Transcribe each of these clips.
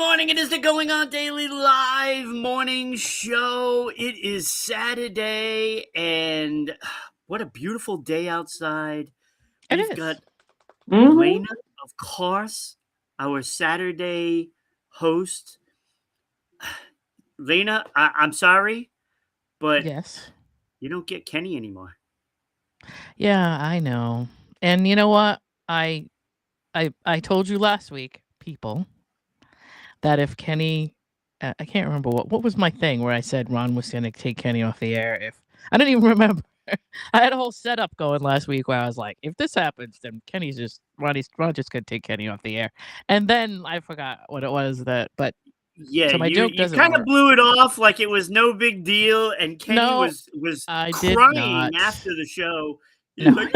morning. It is the Going On Daily Live morning show. It is Saturday, and what a beautiful day outside. We've got Lana, of course, our Saturday host. Lana, I'm sorry, but yes, you don't get Kenny anymore. Yeah, I know. And you know what? I told you last week, people, that if Kenny, I can't remember what was my thing where I said Ron was going to take Kenny off the air. If I don't even remember, I had a whole setup going last week where I was like, if this happens, then Ron's just going to take Kenny off the air. And then I forgot what it was but yeah, so my you doesn't kind of work. blew it off like it was no big deal, and Kenny No, was I did crying not. after the show. No. Like,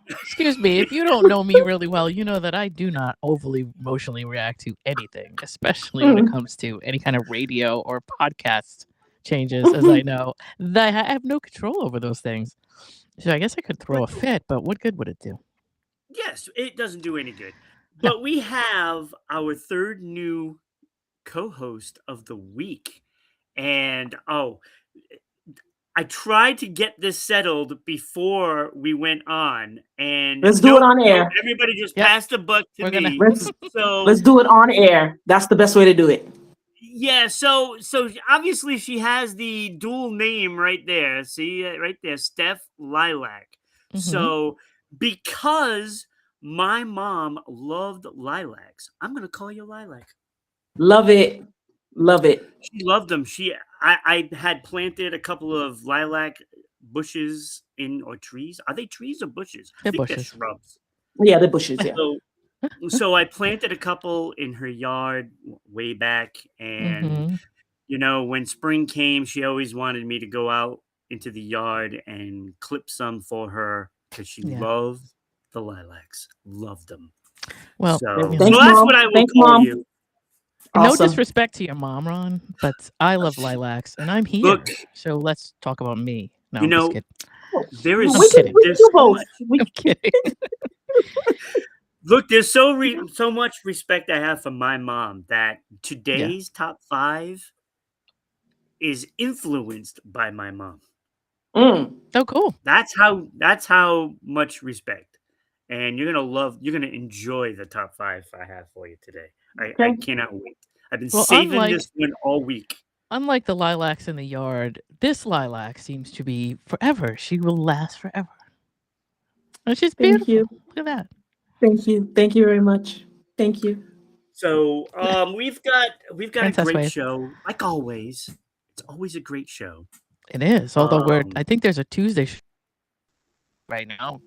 Excuse me, if you don't know me really well, you know that I do not overly emotionally react to anything, especially when it comes to any kind of radio or podcast changes, as I know that I have no control over those things. So I guess I could throw a fit, but what good would it do? Yes, it doesn't do any good. No. But we have our third new co-host of the week. And I tried to get this settled before we went on, and let's do it on air. Everybody just passed the buck to me. Let's do it on air. That's the best way to do it. Yeah, so obviously she has the dual name right there. See right there, Steph Lilac. Mm-hmm. So because my mom loved lilacs, I'm gonna call you Lilac. Love it. Love it. She loved them. I had planted a couple of lilac bushes or trees. Are they trees or bushes? They're I think bushes. They're shrubs. Yeah, they're bushes. Yeah. So I planted a couple in her yard way back, and when spring came, she always wanted me to go out into the yard and clip some for her because she loved the lilacs. Loved them. Well, that's Mom. what I will call you. Awesome. No disrespect to your mom, Ron, but I love lilacs, and I'm here. Look, so let's talk about me. No, I'm just kidding. There is. I'm kidding. Look, there's so much respect I have for my mom that today's top 5 is influenced by my mom. Oh, cool. That's how much respect. And you're gonna enjoy the top 5 I have for you today. I cannot wait. I've been saving this one all week. Unlike the lilacs in the yard, this lilac seems to be forever. She will last forever. And she's beautiful. Thank you. Look at that. Thank you. Thank you very much. Thank you. So we've got Princess a great wave. show. Like always. It's always a great show. It is. Although I think there's a Tuesday show right now.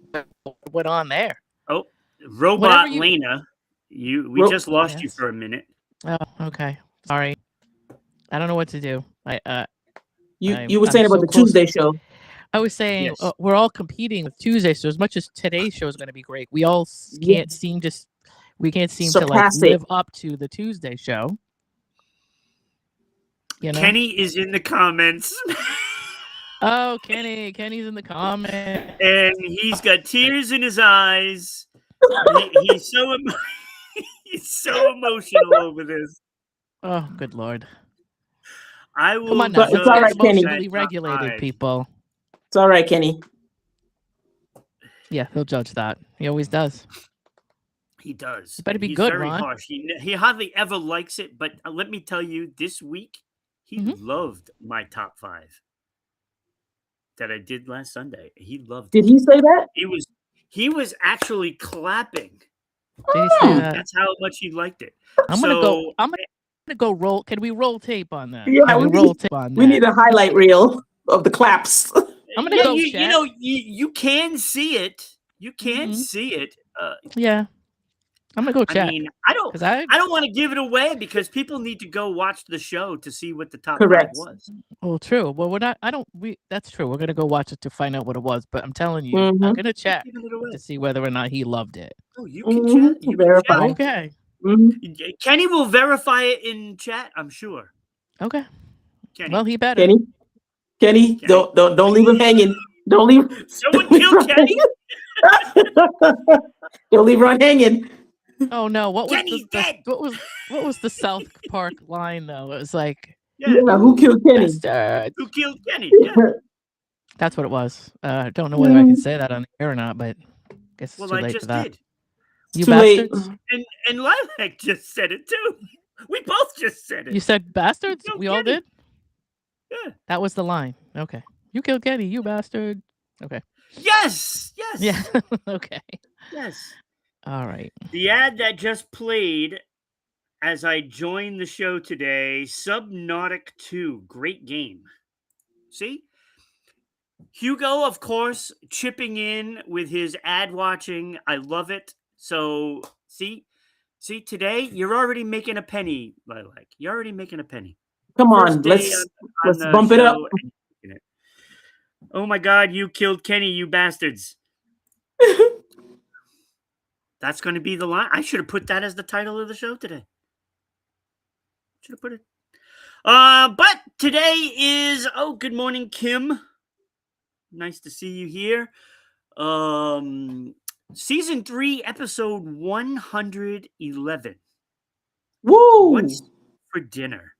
What on there? Oh, Robot Lana. We just lost you for a minute. Oh, okay. Sorry. I don't know what to do. You were saying about the Tuesday show. I was saying we're all competing with Tuesday, so as much as today's show is going to be great, we all can't seem to live up to the Tuesday show. You know? Kenny is in the comments. Oh, Kenny's in the comments, and he's got tears in his eyes. He's so emotional over this. Oh, good Lord! I will. Come on now. It's all right, Kenny. Regulated people. It's all right, Kenny. Yeah, he'll judge that. He always does. He does. You better be He's good, very Ron. Harsh. He hardly ever likes it, but let me tell you, this week he loved my top 5 that I did last Sunday. He loved. Did he say that? He was actually clapping. Did he say that? That's how much he liked it. I'm gonna go roll. Can we roll tape on that? Yeah, we roll tape on that. We need a highlight reel of the claps. I'm gonna go. You can see it. You can see it. Yeah, I'm gonna go check. I mean, I don't want to give it away because people need to go watch the show to see what the top 5 was. Well, true. Well, we're not. That's true. We're gonna go watch it to find out what it was. But I'm telling you, I'm gonna check to see whether or not he loved it. Oh, you can check. You verify. Can check. Okay. Kenny will verify it in chat. I'm sure. Okay. Kenny. Well, he better. Kenny, don't leave him hanging. Don't leave. Someone kill Kenny. Don't leave Ron hanging. Oh no! What was Kenny's dead. what was the South Park line though? It was like, Yeah, who killed Kenny? bastards. Who killed Kenny? Yeah. That's what it was. I don't know whether I can say that on the air or not, but I guess it's too I late just for that. did. You Too late. bastards! And Lilac just said it too. We both just said it. You said bastards? killed We all Kenny. did? Yeah. That was the line. Okay. You killed Kenny, you bastard. Okay. Yes. Yes. Yeah. Okay. Yes. All right. The ad that just played as I joined the show today, Subnautic 2, great game. See? Hugo, of course, chipping in with his ad watching. I love it. So, see, today you're already making a penny, Lilac. You're already making a penny. Come First on, day let's the bump it up. show and you're making it. Oh my God, you killed Kenny, you bastards. That's going to be the line. I should have put that as the title of the show today. Should have put it. But today is, good morning, Kim. Nice to see you here. Season 3, episode 111. Woo! What's for dinner?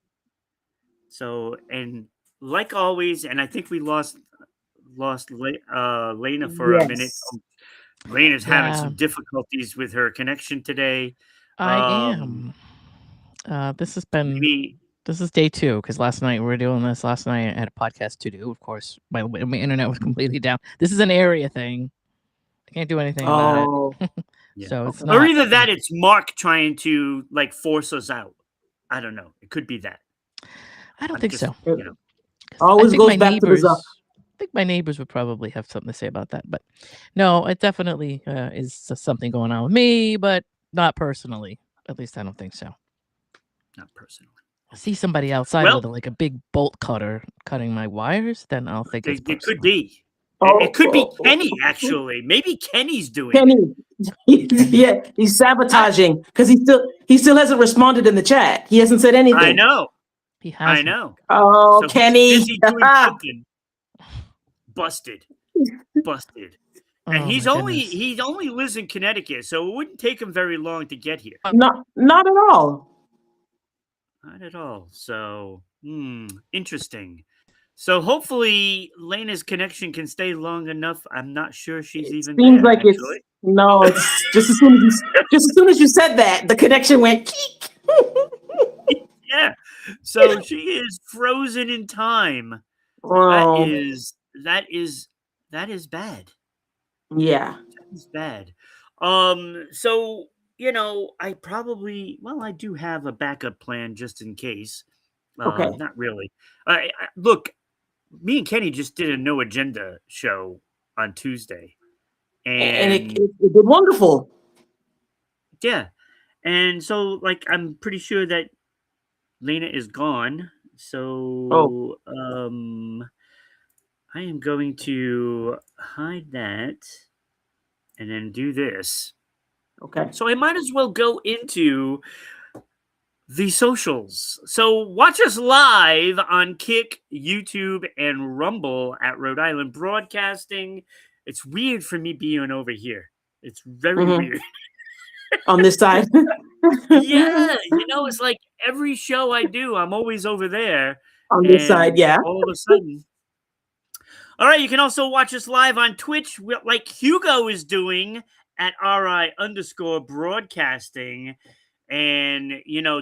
So, and like always, and I think we lost Lena for a minute. Lena's having some difficulties with her connection today. I am. This has been this is day 2 because last night we were doing this. Last night I had a podcast to do. Of course, my internet was completely down. This is an area thing. I can't do anything about it. Yeah. So it's not. Or either that, it's Mark trying to like force us out. I don't know. It could be that. I don't think so. You know, always goes back to the Zuck. I think my neighbors would probably have something to say about that. But no, it definitely is something going on with me, but not personally. At least I don't think so. Not personally. I see somebody outside with like a big bolt cutter cutting my wires, then I'll think it's personal. It could be. It could be Kenny, actually. Maybe Kenny's doing it. Yeah, he's sabotaging because he still hasn't responded in the chat. He hasn't said anything. I know. He has. I know. Oh, so Kenny. He's busy doing something. Busted. And he only lives in Connecticut, so it wouldn't take him very long to get here. Not at all. Not at all. So, interesting. So hopefully Lena's connection can stay long enough. I'm not sure she's even there. Seems like actually. It's just as soon as you said that, the connection went keek. Yeah. So she is frozen in time. Oh. That is bad. Yeah. That is bad. So, I do have a backup plan just in case. Okay. Not really. Look, me and Kenny just did a no agenda show on Tuesday. And it did wonderful. Yeah. And so, I'm pretty sure that Lena is gone. So, I am going to hide that and then do this. Okay. So I might as well go into the socials. So watch us live on Kick, YouTube, and Rumble at Rhode Island Broadcasting. It's weird for me being over here. It's very weird. On this side? Yeah. It's like every show I do, I'm always over there. On this side, yeah. All of a sudden. All right, you can also watch us live on Twitch, like Hugo is doing at RI_broadcasting. And,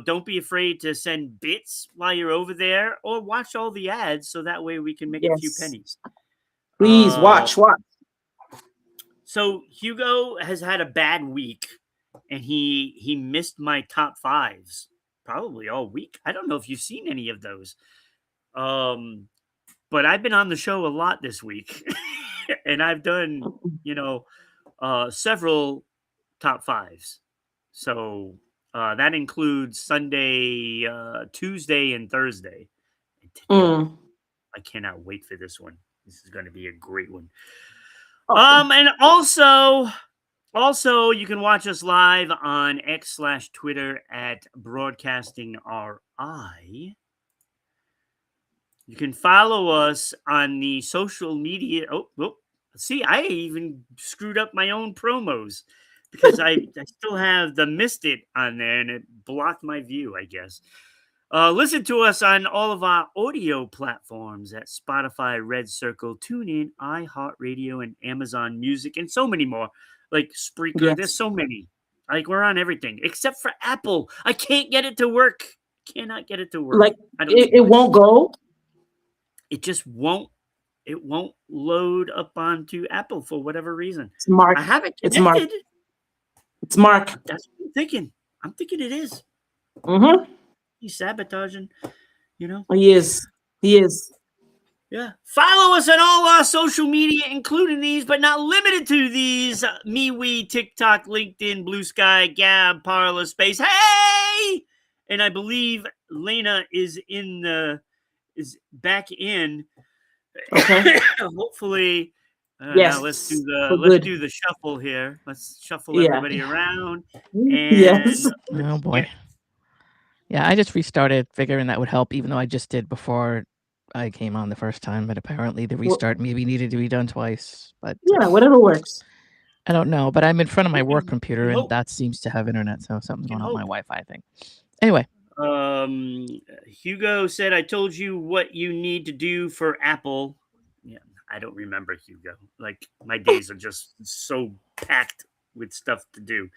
don't be afraid to send bits while you're over there or watch all the ads so that way we can make a few pennies. Please watch. So Hugo has had a bad week and he missed my top 5s probably all week. I don't know if you've seen any of those. But I've been on the show a lot this week and I've done, several top 5s. So that includes Sunday, Tuesday, and Thursday. I cannot wait for this one. This is going to be a great one. And also you can watch us live on X/Twitter at Broadcasting RI. You can follow us on the social media. See, I even screwed up my own promos. because I still have the Missed It on there, and it blocked my view, I guess. Listen to us on all of our audio platforms at Spotify, Red Circle, TuneIn, iHeartRadio, and Amazon Music, and so many more. Like Spreaker, Yes. there's so many. Like, we're on everything except for Apple. I can't get it to work. Cannot get it to work. Like I don't know it why. won't go. It just won't. It won't load up onto Apple for whatever reason. It's Mark. I have it It's Mark. connected. It's Mark. That's what I'm thinking. I'm thinking it is. Mm-hmm. He's sabotaging, you know? He is. He is. Yeah. Follow us on all our social media, including these, but not limited to these. MeWe, TikTok, LinkedIn, Blue Sky, Gab, Parler, Space. Hey! And I believe Lana is back in. Okay. Hopefully. Yes. Now let's do the shuffle here. Let's shuffle everybody around. And Yes. Oh boy. Yeah, I just restarted, figuring that would help, even though I just did before I came on the first time. But apparently the restart maybe needed to be done twice. But yeah, whatever works. I don't know. But I'm in front of my work computer, and hope. that seems to have internet, so something's going on with my Wi-Fi thing. Anyway. Hugo said, I told you what you need to do for Apple. Yeah, I don't remember, Hugo. Like, my days are just so packed with stuff to do.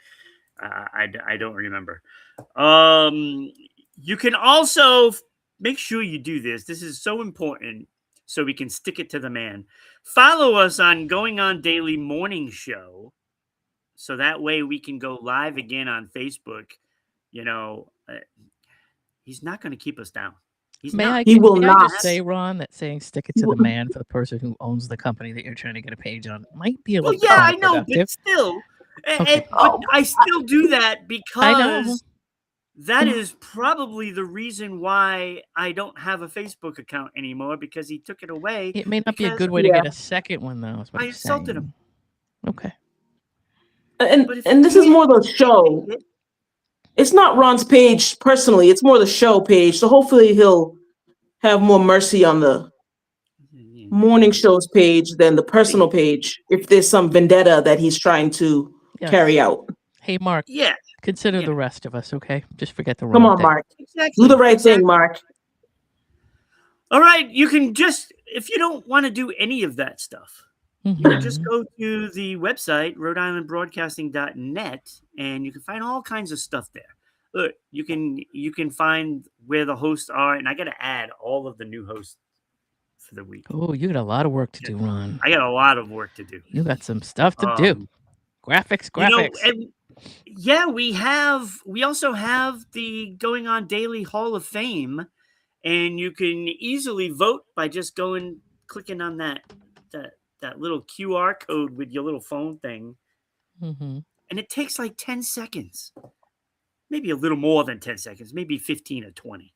I don't remember. You can also make sure you do this. This is so important, so we can stick it to the man. Follow us on Going On Daily Morning Show, so that way we can go live again on Facebook. You know, he's not going to keep us down. He will not. I just say, Ron, that saying "stick it to the man" for the person who owns the company that you're trying to get a page on might be a little. Well, yeah, I know, but still. Okay. But I still do that I know. because that is probably the reason why I don't have a Facebook account anymore, because he took it away. It may not be a good way to get a second one, though. I insulted him. Okay. And this is more the show. It's not Ron's page personally. It's more the show page. So hopefully he'll have more mercy on the morning show's page than the personal page, if there's some vendetta that he's trying to carry out. Hey, Mark. Yeah. Consider the rest of us, okay? Just forget the wrong Come on, thing. Mark. Exactly. Do the right thing, Mark. All right. You can just, if you don't want to do any of that stuff, you can just go to the website, RhodeIslandBroadcasting.net, and you can find all kinds of stuff there. Look, you can find where the hosts are, and I got to add all of the new hosts for the week. Oh, you got a lot of work to do, Ron. I got a lot of work to do. You got some stuff to do. Graphics. You know, we also have the Going On Daily Hall of Fame, and you can easily vote by just clicking on that little QR code with your little phone thing. Mm-hmm. And it takes like 10 seconds. Maybe a little more than 10 seconds, maybe 15 or 20.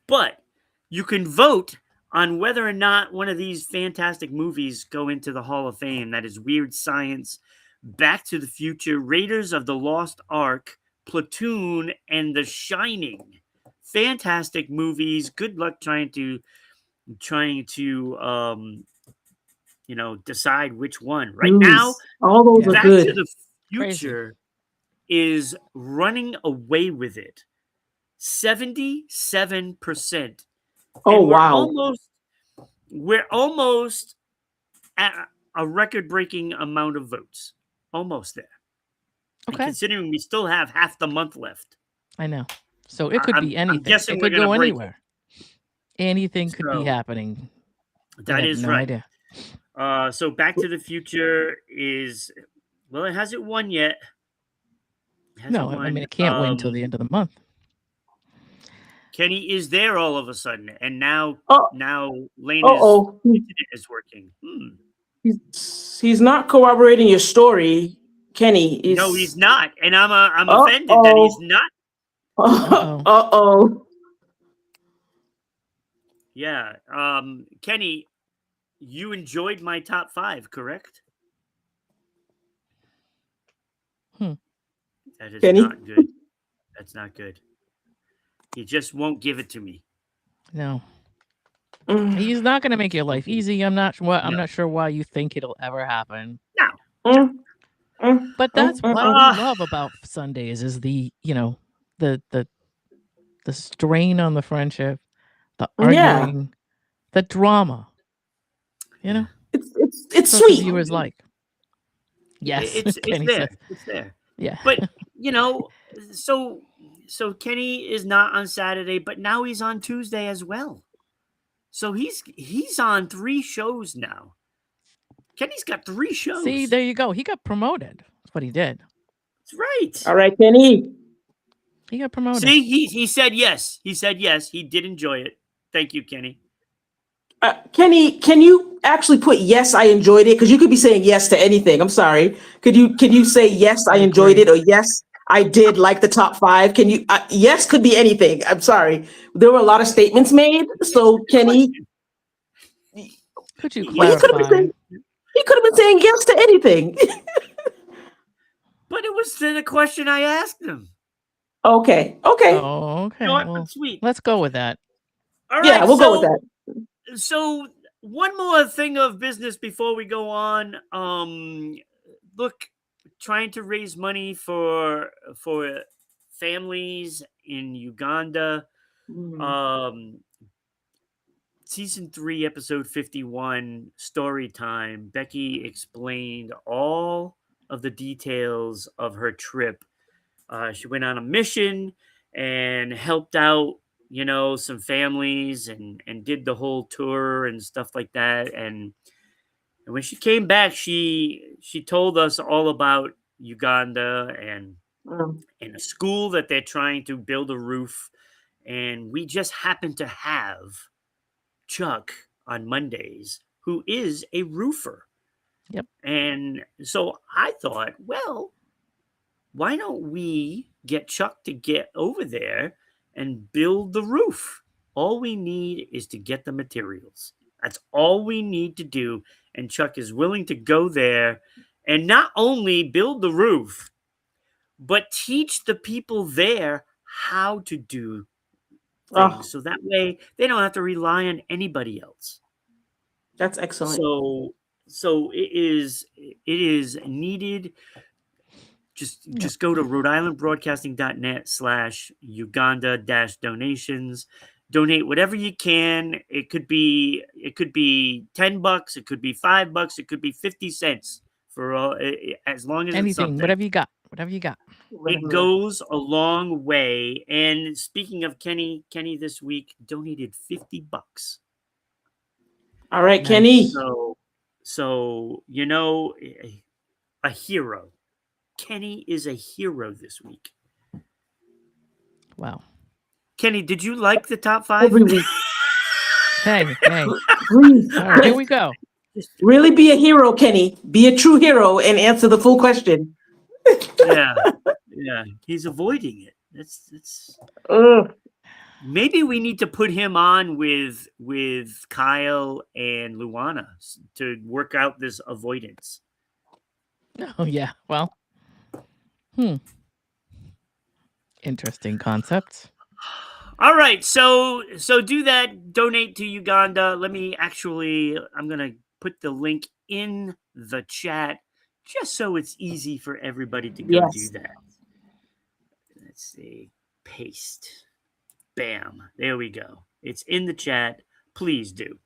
But you can vote on whether or not one of these fantastic movies go into the Hall of Fame. That is Weird Science, Back to the Future, Raiders of the Lost Ark, Platoon, and The Shining. Fantastic movies. Good luck trying to decide which one. Right now, all those are Back good. to the Future is running away with it. 77%. Oh, wow. We're almost at a record-breaking amount of votes. Almost there. Okay. And considering we still have half the month left. I know. So it could be anything. I'm guessing it could go anywhere. It. Anything could be happening. That is right. Idea. So Back to the Future is, well, it hasn't won yet. No, I mean, it can't win until the end of the month. Kenny is there all of a sudden, and now Lane's internet is working. He's not corroborating your story, Kenny. No, he's not, and I'm offended that he's not. Yeah, Kenny, you enjoyed my top 5, correct? That is not good. That's not good. He just won't give it to me. No. He's not going to make your life easy. I'm not sure why you think it'll ever happen. No. But that's what we love about Sundays is the strain on the friendship, the arguing, the drama. You know, it's what sweet. the viewers like. Yes, it's there. It's there. Yeah, but so Kenny is not on Saturday, but now he's on Tuesday as well. So he's on 3 shows now. Kenny's got 3 shows. See, there you go. He got promoted. That's what he did. That's right. All right, Kenny. He got promoted. See, he said yes. He said yes. He did enjoy it. Thank you, Kenny. Kenny, can you actually put yes, I enjoyed it? Because you could be saying yes to anything. I'm sorry. Can you say yes, I enjoyed it, or yes, I did like the top 5? Can you? Yes, could be anything. I'm sorry. There were a lot of statements made. So Kenny, could you clarify? He could have been saying yes to anything. But it was the question I asked him. Okay. Oh, okay. You know what? Well, sweet. Let's go with that. All right. Yeah, we'll go with that. So one more thing of business before we go on. Look, trying to raise money for families in Uganda. Season 3, episode 51, story time. Becky explained all of the details of her trip. She went on a mission and helped out, some families and did the whole tour and stuff like that. And when she came back, she told us all about Uganda and a school that they're trying to build a roof. And we just happen to have Chuck on Mondays, who is a roofer. Yep. And so I thought, well, why don't we get Chuck to get over there and build the roof? All we need is to get the materials. That's all we need to do. And Chuck is willing to go there and not only build the roof, but teach the people there how to do things. So that way they don't have to rely on anybody else. That's excellent. So it is needed. Just go to RhodeIslandBroadcasting.net/Uganda-donations. Donate whatever you can. It could be $10. It could be $5. It could be 50 cents for as long as anything. It's something. Whatever you got. It goes a long way. And speaking of Kenny this week donated $50. All right, Kenny. So a hero. Kenny is a hero this week. Wow. Kenny, did you like the top 5? Every week. Hey. Please. All right, here we go. Really be a hero, Kenny. Be a true hero and answer the full question. Yeah. He's avoiding it. That's maybe we need to put him on with Kyle and Luana to work out this avoidance. Oh yeah. Well. Interesting concept. All right, so do that. Donate to Uganda. I'm gonna put the link in the chat just so it's easy for everybody to go do that. Let's see, paste, bam, there we go. It's in the chat. Please do.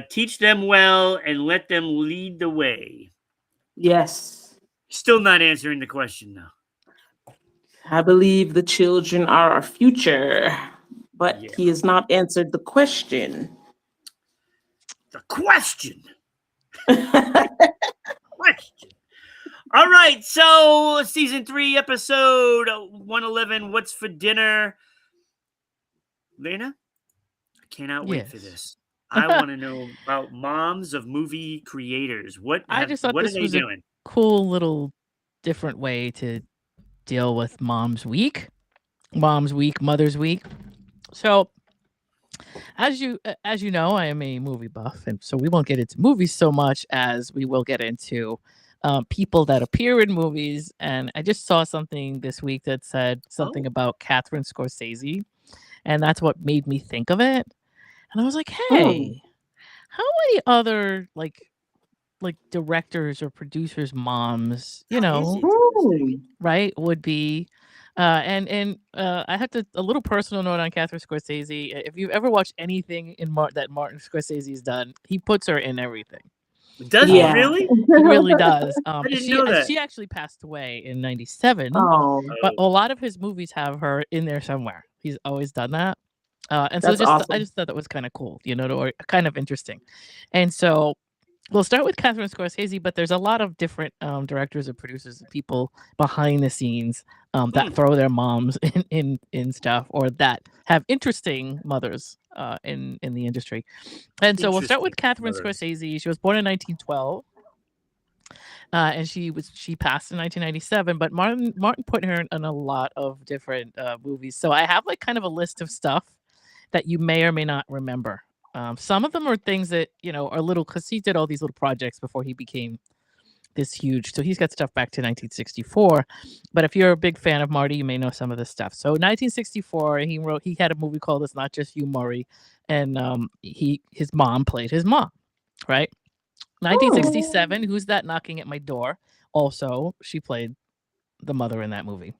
Teach them well and let them lead the way. Yes. Still not answering the question though. I believe the children are our future, but he has not answered the question. The question. All right, so season 3, episode 111. What's for dinner, Lena? I cannot wait for this. I want to know about moms of movie creators. What are they doing? Cool little different way to deal with Mother's Week. So as you know, I am a movie buff, and so we won't get into movies so much as we will get into people that appear in movies. And I just saw something this week that said something about Catherine Scorsese, and that's what made me think of it. And I was like, hey, how many other like directors or producers' moms, right, would be. And I have a little personal note on Catherine Scorsese. If you've ever watched anything that Martin Scorsese's done, he puts her in everything. Does he really? He really does. I didn't know that. She actually passed away in '97. But a lot of his movies have her in there somewhere. He's always done that. And so I just thought that was kind of cool, or kind of interesting. And so we'll start with Catherine Scorsese, but there's a lot of different directors and producers and people behind the scenes that throw their moms in stuff, or that have interesting mothers in the industry. And so we'll start with Catherine Scorsese. She was born in 1912. And she passed in 1997, but Martin put her in a lot of different movies. So I have like kind of a list of stuff that you may or may not remember. Some of them are things that, are little, because he did all these little projects before he became this huge. So he's got stuff back to 1964. But if you're a big fan of Marty, you may know some of this stuff. So 1964, he had a movie called It's Not Just You, Maury. And his mom played his mom, right? 1967, Who's That Knocking at My Door? Also, she played the mother in that movie.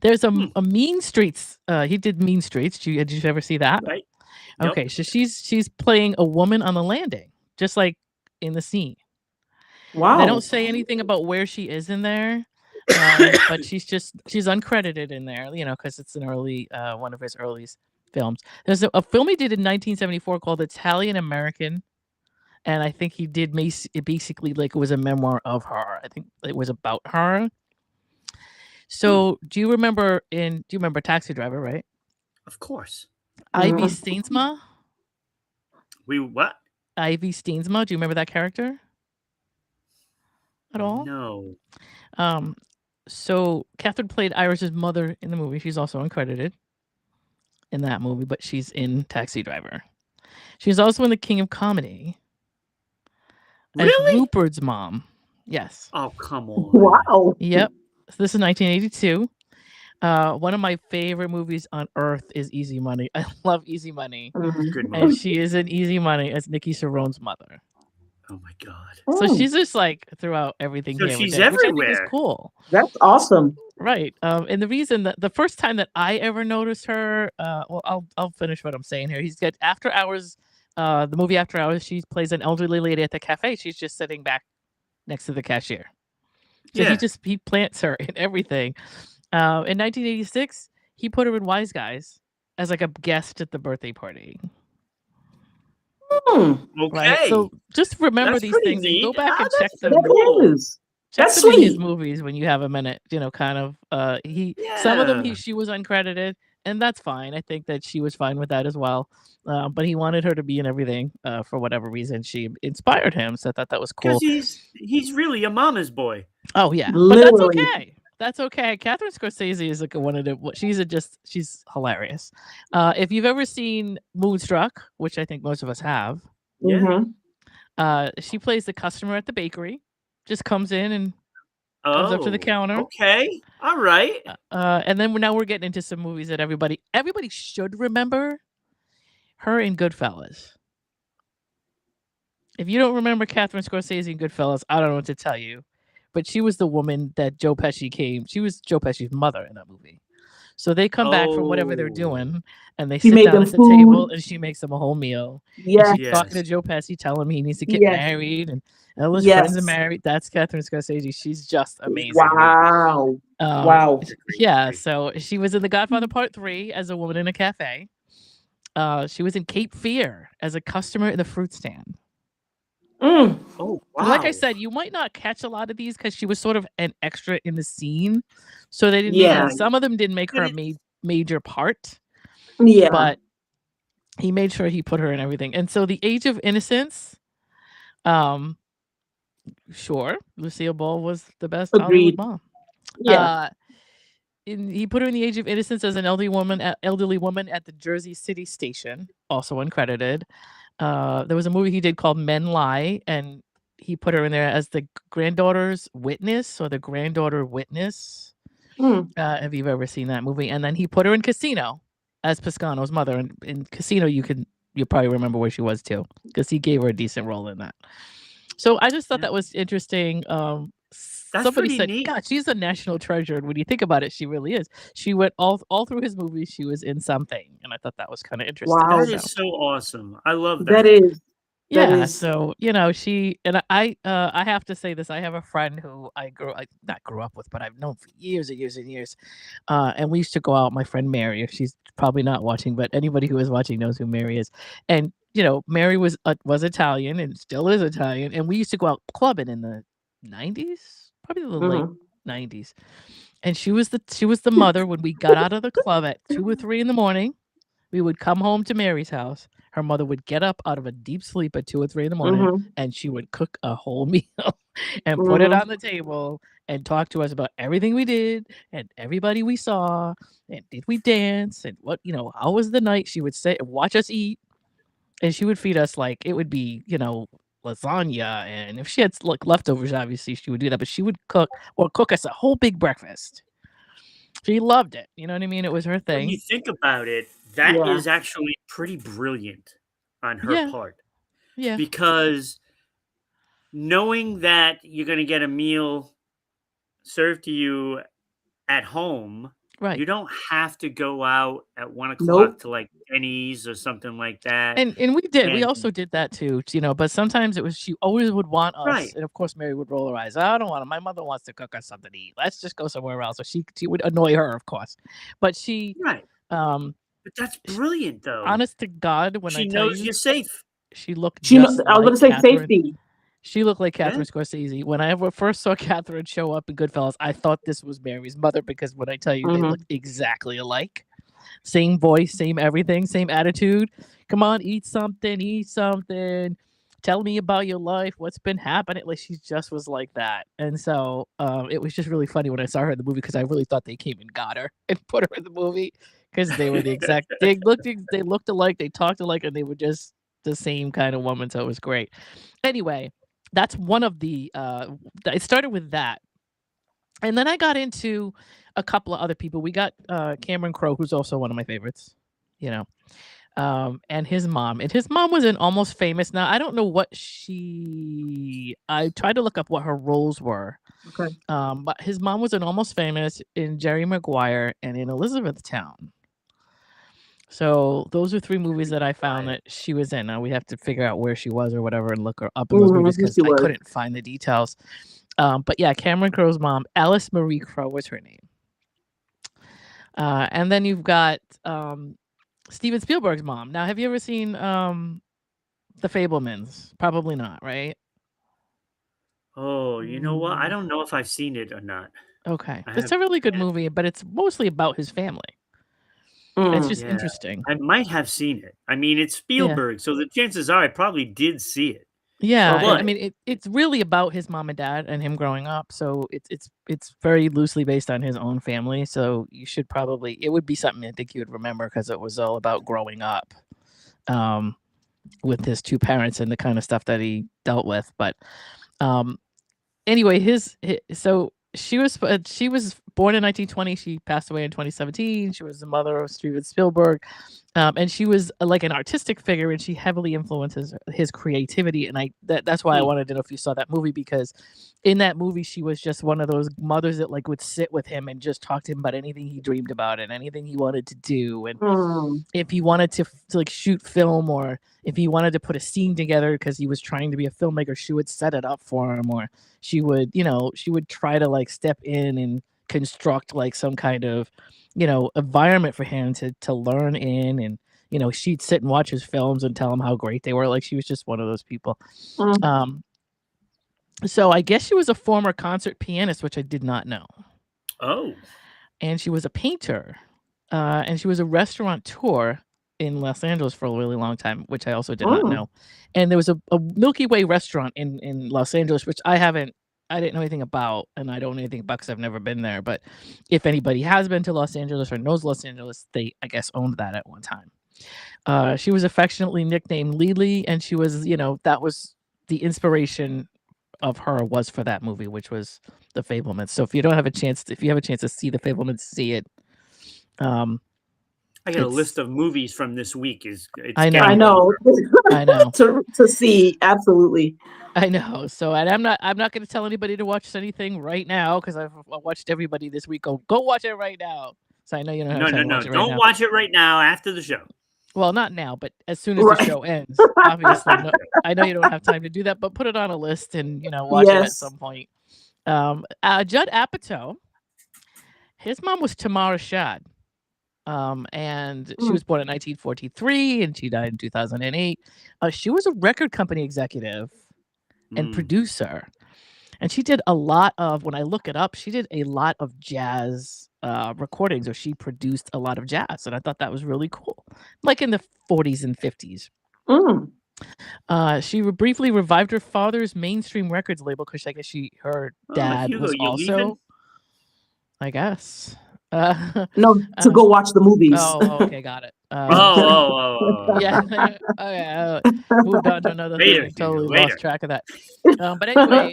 There's a Mean Streets. He did Mean Streets. Did you ever see that? Right. Okay, yep. So she's playing a woman on the landing, just like in the scene. Wow. They don't say anything about where she is in there, but she's uncredited in there, because it's an early one of his earliest films. There's a film he did in 1974 called Italian American. And I think he did basically like it was a memoir of her. I think it was about her. So do you remember Taxi Driver, right? Of course. Ivy Steensma? What? Ivy Steensma. Do you remember that character? At all? No. So Catherine played Irish's mother in the movie. She's also uncredited in that movie, but she's in Taxi Driver. She's also in The King of Comedy. Really? Rupert's mom. Yes. Oh, come on. Wow. Yep. So this is 1982. One of my favorite movies on earth is Easy Money. I love Easy Money. Good movie. And she is in Easy Money as Nikki Cerrone's mother. Oh my God. So she's just like throughout everything so here. She's everywhere. Which I think is cool. That's awesome. Right. And the reason that the first time that I ever noticed her, I'll finish what I'm saying here. He's got After Hours. The movie After Hours, she plays an elderly lady at the cafe. She's just sitting back next to the cashier. So he plants her in everything. In 1986, he put her in Wise Guys as like a guest at the birthday party. Okay. Right? So just remember these things and go back and check them. That's some sweet. of his movies when you have a minute. Kind of. Some of them she was uncredited. And that's fine. I think that she was fine with that as well. But he wanted her to be in everything for whatever reason. She inspired him, so I thought that was cool. Because he's really a mama's boy. Oh yeah, Literally. but that's okay. That's okay. Catherine Scorsese is like one of the. She's hilarious. If you've ever seen Moonstruck, which I think most of us have, she plays the customer at the bakery. Just comes in and comes up to the counter. Okay. All right. And then now we're getting into some movies that everybody should remember. Her in Goodfellas. If you don't remember Catherine Scorsese in Goodfellas, I don't know what to tell you. But she was the woman that Joe Pesci she was Joe Pesci's mother in that movie. So they come back from whatever they're doing, and they sit down at the table, and she makes them a whole meal. Yeah. She's talking to Joe Pesci, telling him he needs to get married, and all his friends are married. That's Catherine Scorsese. She's just amazing. Wow. Wow. Yeah, so she was in The Godfather Part 3 as a woman in a cafe. She was in Cape Fear as a customer in the fruit stand. Oh, wow. Like I said, you might not catch a lot of these because she was sort of an extra in the scene. So they didn't some of them didn't make her a major part. Yeah. But he made sure he put her in everything. And so The Age of Innocence, sure, Lucille Ball was the best Hollywood mom. Yeah. He put her in The Age of Innocence as an elderly woman at the Jersey City station, also uncredited. There was a movie he did called Men Lie, and he put her in there as the granddaughter's witness or the granddaughter witness. If you've ever seen that movie. And then he put her in Casino as Piscano's mother. And in Casino, you probably remember where she was too, because he gave her a decent role in that. So I just thought that was interesting. Somebody pretty said, neat. "God, she's a national treasure." And when you think about it, she really is. She went all through his movies. She was in something, and I thought that was kind of interesting. Wow. That is so awesome. I love That that. is. That Yeah, is. so she and I have to say this. I have a friend who I not grew up with, but I've known for years and years and years. And we used to go out. My friend Mary, if she's probably not watching, but anybody who is watching knows who Mary is. And Mary was Italian and still is Italian, and we used to go out clubbing in the 90s, probably the late 90s. And she was the mother when we got out of the club at 2 or 3 in the morning. We would come home to Mary's house. Her mother would get up out of a deep sleep at 2 or 3 in the morning, and she would cook a whole meal and put it on the table and talk to us about everything we did and everybody we saw and did we dance and what how was the night. She would sit and watch us eat, and she would feed us like it would be lasagna, and if she had like leftovers, obviously she would do that, but she would cook us a whole big breakfast. She loved it. You know what I mean? It was her thing. When you think about it, that is actually pretty brilliant on her part. Yeah. Because knowing that you're going to get a meal served to you at home, right? You don't have to go out at 1 o'clock to like Denny's or something like that. And we did. We also did that too, but sometimes it was she always would want us, Right. and of course Mary would roll her eyes. I don't want to. My mother wants to cook us something to eat. Let's just go somewhere else. So she would annoy her, of course, but she right. But that's brilliant, though. Honest to God, when she knows you're safe. She looked. I was going to say safety. She looked like Catherine Scorsese. When I first saw Catherine show up in Goodfellas, I thought this was Mary's mother because when I tell you they looked exactly alike. Same voice, same everything, same attitude. Come on, eat something. Tell me about your life. What's been happening? Like she just was like that. And so it was just really funny when I saw her in the movie because I really thought they came and got her and put her in the movie because they were the exact. They looked alike. They talked alike, and they were just the same kind of woman. So it was great. Anyway, that's one of the. I started with that, and then I got into a couple of other people. We got Cameron Crowe, who's also one of my favorites, and his mom. And his mom was in Almost Famous. Now, I don't know what I tried to look up what her roles were. Okay. But his mom was in Almost Famous, in Jerry Maguire, and in Elizabethtown. So those are 3 movies that I found that she was in. Now we have to figure out where she was or whatever and look her up in those movies because I couldn't find the details. But yeah, Cameron Crowe's mom, Alice Marie Crowe was her name. And then you've got Steven Spielberg's mom. Now, have you ever seen The Fabelmans? Probably not, right? Oh, you know what? I don't know if I've seen it or not. Okay. It's a really good movie, but it's mostly about his family. It's just interesting. I might have seen it. I mean, it's Spielberg, so the chances are I probably did see it. Yeah, I mean, it's really about his mom and dad and him growing up. So it's very loosely based on his own family. So you should it would be something I think you would remember because it was all about growing up with his 2 parents and the kind of stuff that he dealt with. But anyway, so she was born in 1920. She passed away in 2017. She was the mother of Steven Spielberg. And she was like an artistic figure, and she heavily influences his creativity. And that's why I wanted to know if you saw that movie, because in that movie, she was just one of those mothers that like would sit with him and just talk to him about anything he dreamed about and anything he wanted to do. And if he wanted to like shoot film, or if he wanted to put a scene together because he was trying to be a filmmaker, she would set it up for him, or she would try to like step in and construct like some kind of environment for him to learn in. And she'd sit and watch his films and tell him how great they were. Like she was just one of those people. So I guess she was a former concert pianist, which I did not know. Oh. And she was a painter, and she was a restaurateur in Los Angeles for a really long time, which I also did not know. And there was a Milky Way restaurant in Los Angeles, which I didn't know anything about, and I don't know anything about because I've never been there. But if anybody has been to Los Angeles or knows Los Angeles, they, I guess, owned that at one time. She was affectionately nicknamed Lily, and she was, that was the inspiration of her was for that movie, which was The Fabelmans. So if you have a chance to see The Fabelmans, see it. I got a list of movies from this week. I know. I know. I know. to see, absolutely. I know. So, and I'm not going to tell anybody to watch anything right now because I've watched everybody this week. Go watch it right now. So I know you don't have time to watch it right now. Don't watch it right now after the show. Well, not now, but as soon as the show ends. Obviously, no, I know you don't have time to do that, but put it on a list and watch it at some point. Judd Apatow, his mom was Tamara Shad, and she was born in 1943 and she died in 2008. She was a record company executive and producer, and she did a lot of. When I look it up, she did a lot of jazz recordings, or she produced a lot of jazz, and I thought that was really cool, like in the 40s and 50s. She briefly revived her father's mainstream records label because I guess her dad was also, I guess. No, to go watch the movies. Oh, okay, got it. Yeah. Okay, moved on to another thing. Totally lost track of that. But anyway,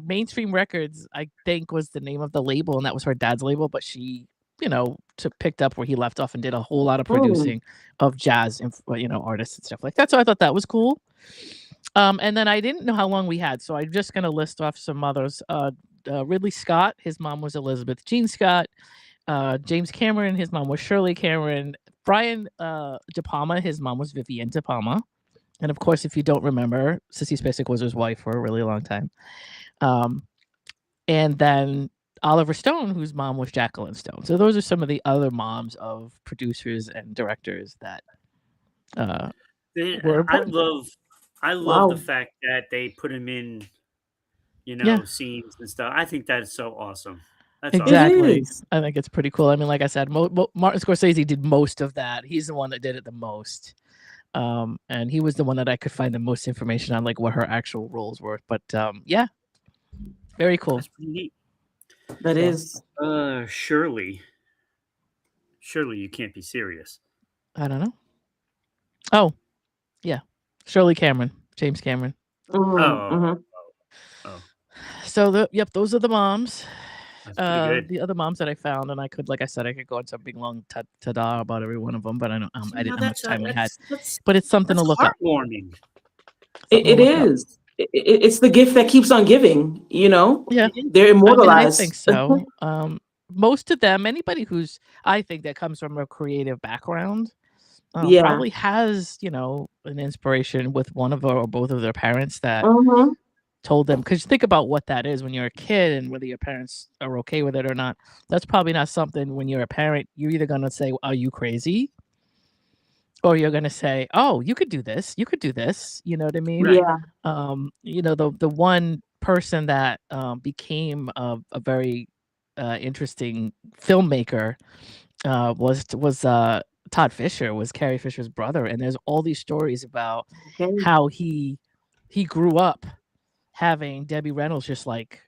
Mainstream Records, I think, was the name of the label, and that was her dad's label. But she, picked up where he left off and did a whole lot of producing of jazz, artists and stuff like that. So I thought that was cool. And then I didn't know how long we had, so I'm just gonna list off some others. Ridley Scott, his mom was Elizabeth Jean Scott. James Cameron, his mom was Shirley Cameron. Brian De Palma, his mom was Vivienne De Palma. And of course, if you don't remember, Sissy Spacek was his wife for a really long time. And then Oliver Stone, whose mom was Jacqueline Stone. So those are some of the other moms of producers and directors that were important. I love the fact that they put him in, scenes and stuff. I think that is so awesome. That's exactly. Awesome. I think it's pretty cool. I mean, like I said, Martin Scorsese did most of that. He's the one that did it the most. And he was the one that I could find the most information on, like what her actual roles were. But very cool. That's pretty neat. That is. Surely, you can't be serious. I don't know. Oh, yeah. Shirley Cameron, James Cameron. So those are the moms. The other moms that I found, and I could, like I said, I could go on some big long ta-da about every one of them, but I don't. I didn't know how much time we had. But it's something to look up. Heartwarming. It is. It's the gift that keeps on giving. Yeah, they're immortalized. I think so. Most of them, anybody who's, I think, that comes from a creative background, probably has, an inspiration with one of or both of their parents that told them. Because think about what that is when you're a kid and whether your parents are okay with it or not. That's probably not something when you're a parent, you're either going to say, are you crazy? Or you're going to say, oh, you could do this. You could do this. You know what I mean? Yeah. The one person that became a very interesting filmmaker was Todd Fisher, was Carrie Fisher's brother. And there's all these stories about how he grew up having Debbie Reynolds just like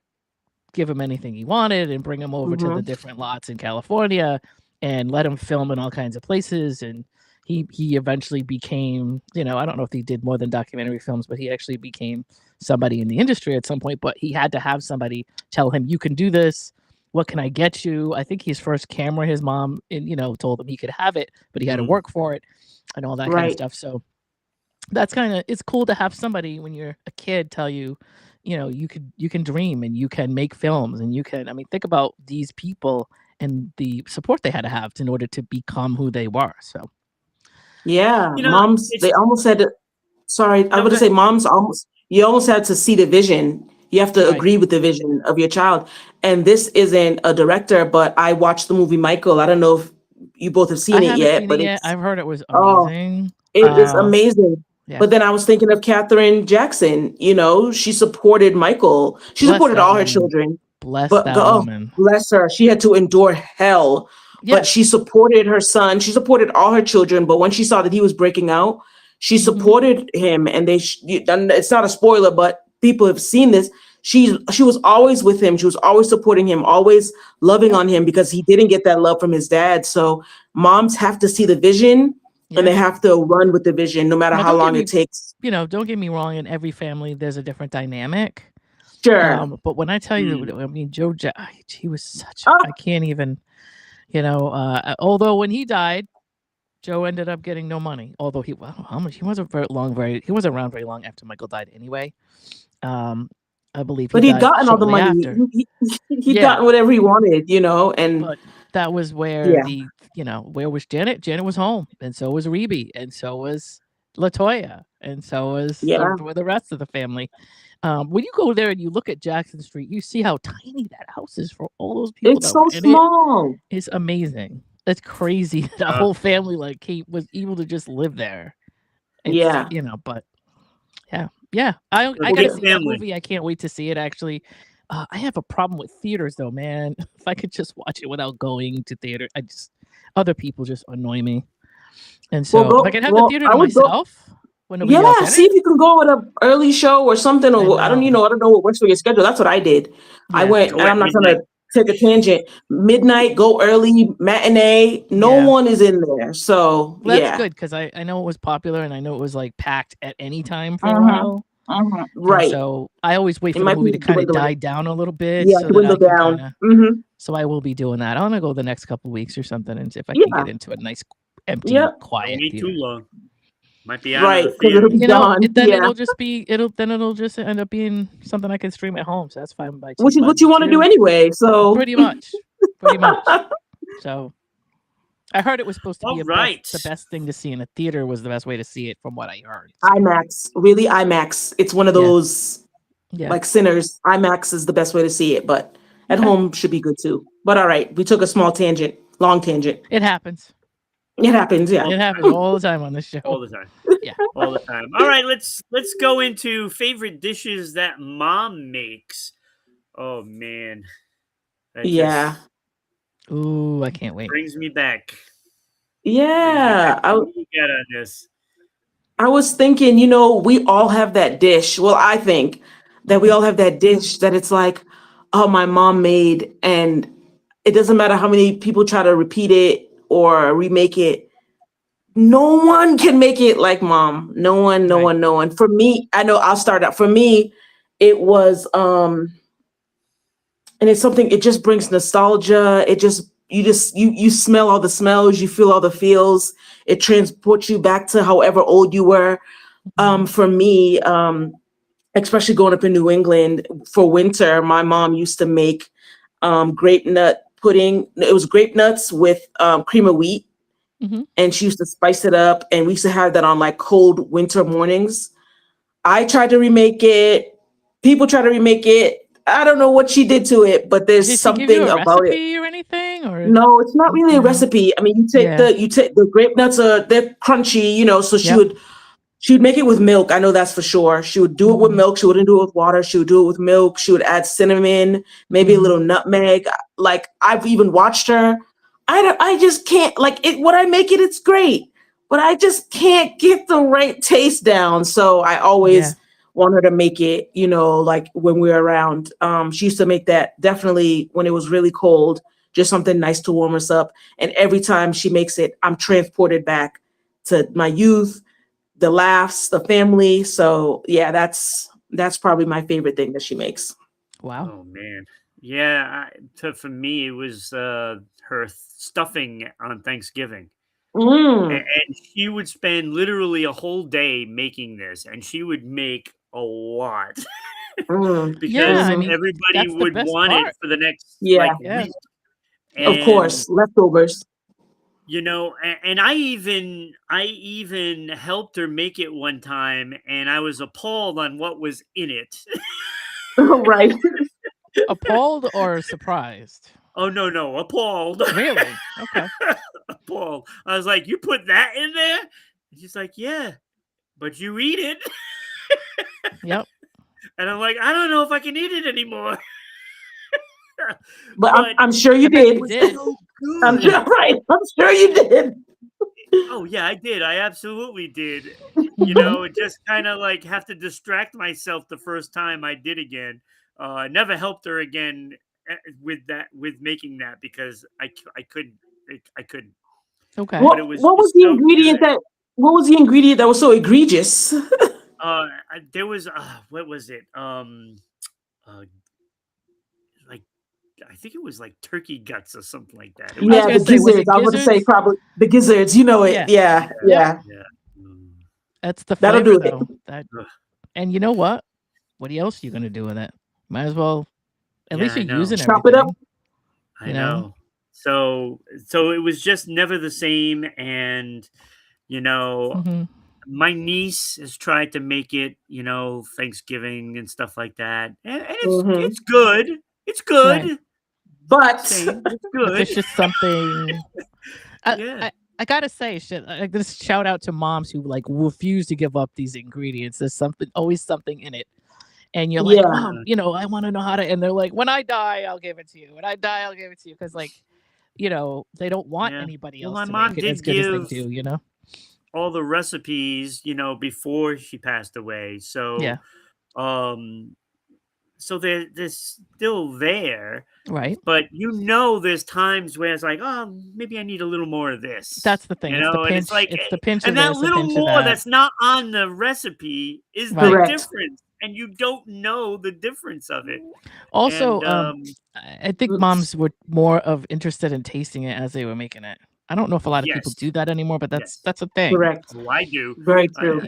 give him anything he wanted and bring him over to the different lots in California and let him film in all kinds of places. And he eventually became, I don't know if he did more than documentary films, but he actually became somebody in the industry at some point. But he had to have somebody tell him, you can do this. What can I get you? I think his first camera, his mom, told him he could have it, but he had to work for it and all that kind of stuff. So that's it's cool to have somebody when you're a kid tell you, you can dream and you can make films and you can, think about these people and the support they had to have in order to become who they were. So. Yeah. Moms, they almost had to, sorry, I was going to say moms you almost had to see the vision. You have to agree with the vision of your child. And this isn't a director, but I watched the movie Michael. I don't know if you both have seen it yet, but I've heard it was amazing. It is amazing. Yeah. But then I was thinking of Katherine Jackson. She supported Michael. She supported all her children. Bless that woman. Bless her. She had to endure hell. Yeah. But she supported her son. She supported all her children. But when she saw that he was breaking out, she supported him. And it's not a spoiler, but people have seen this. She was always with him. She was always supporting him, always loving on him because he didn't get that love from his dad. So moms have to see the vision and they have to run with the vision no matter how long it takes. Don't get me wrong. In every family, there's a different dynamic. Sure. But when I tell you, Joe, he was such, I can't even, although when he died, Joe ended up getting no money, although he wasn't around very long after Michael died anyway. I believe but he'd gotten all the money. After. He'd gotten whatever he wanted, and but that was where where was Janet? Janet was home, and so was Rebe, and so was LaToya, and so was the rest of the family. When you go there and you look at Jackson Street, you see how tiny that house is for all those people. It's so small. It's amazing. It's crazy. The whole family was able to just live there. But yeah. I gotta see that movie. I can't wait to see it. Actually, I have a problem with theaters, though, man. If I could just watch it without going to theater, other people just annoy me. And so if I could have the theater to myself. See if you can go with an early show or something, or I don't know what works for your schedule. That's what I did. Yeah. I went, and I'm not gonna take a tangent. Midnight, go early, matinee. No one is in there, so that's good because I know it was popular and I know it was like packed at any time for a while. Right. And so I always wait for the movie to kind of die down a little bit. Yeah, dwindle down. So I will be doing that. I want to go the next couple of weeks or something, and see if I can get into a nice, empty, quiet. Don't need too long. Might be out of the theater. It'll just end up being something I can stream at home. So that's fine by which is what you want to do anyway. So pretty much. So I heard it was supposed to be the best thing to see in a theater was the best way to see it from what I heard. So. IMAX. It's one of those like Sinners. IMAX is the best way to see it, but at home should be good too. But all right, we took a long tangent. It happens. It happens, yeah. It happens all the time on this show. All the time. Yeah. All the time. All right, let's go into favorite dishes that mom makes. Oh man. Ooh, I can't wait. Brings me back. Yeah. What do you got on this? I was thinking, we all have that dish. Well, I think that we all have that dish that it's like, oh, my mom made, and it doesn't matter how many people try to repeat it or remake it. No one can make it like mom. No one. For me, I know I'll start out. For me, it was, and it's something, it just brings nostalgia. You smell all the smells, you feel all the feels. It transports you back to however old you were. For me, especially growing up in New England for winter, my mom used to make grape nut pudding. It was grape nuts with cream of wheat, and she used to spice it up, and we used to have that on like cold winter mornings. I tried to remake it. People try to remake it. I don't know what she did to it, but there's something about it. Or anything, or no, it's not really a recipe. I mean, you take the grape nuts. They're crunchy, So she would make it with milk. I know that's for sure. She would do it with milk. She wouldn't do it with water. She would do it with milk. She would add cinnamon, maybe a little nutmeg. Like I've even watched her. I just can't like it. When I make it, it's great, but I just can't get the right taste down. So I always want her to make it, like when we're around. She used to make that definitely when it was really cold, just something nice to warm us up. And every time she makes it, I'm transported back to my youth, the laughs, the family. So yeah, that's probably my favorite thing that she makes. Wow. Oh man. Yeah. For me, it was her stuffing on Thanksgiving. And she would spend literally a whole day making this, and she would make a lot because everybody would want it for the next week. And, of course, leftovers. And I even helped her make it one time, and I was appalled on what was in it. Right. Appalled or surprised? Oh no, appalled. Really? Okay. Appalled. I was like, "You put that in there?" And she's like, "Yeah, but you eat it." Yep. And I'm like, "I don't know if I can eat it anymore." but I'm sure you did. So good. I'm sure you did. Oh yeah, I did. I absolutely did. Just kind of like have to distract myself the first time I did again. Never helped her again with making that because I couldn't. Okay. What was the ingredient that was so egregious? There was what was it? Like I think it was like turkey guts or something like that. The gizzards. I was going to say probably the gizzards. You know it. Yeah. That's the flavor, though. And you know what? What else are you going to do with it? Might as well. At least you're using Chop everything. it up. I know. So it was just never the same. And, my niece has tried to make it, Thanksgiving and stuff like that. And it's good. It's good. Right. But it's good. But there's just something. I gotta say, this shout out to moms who like refuse to give up these ingredients. There's always something in it. And you're like, Mom, I want to know how to. And they're like, when I die, I'll give it to you. When I die, I'll give it to you. Because, like, they don't want anybody else to make it as good as they do, all the recipes, before she passed away. So, so they're still there. Right. But, there's times where it's like, oh, maybe I need a little more of this. That's the thing. It's the pinch. It's like, it's the pinch and of that this, little pinch more of that. that's not on the recipe is the difference. And you don't know the difference of it. Also, I think moms were more interested in tasting it as they were making it. I don't know if a lot of people do that anymore, but that's a thing. Correct. Oh, I do. Very true.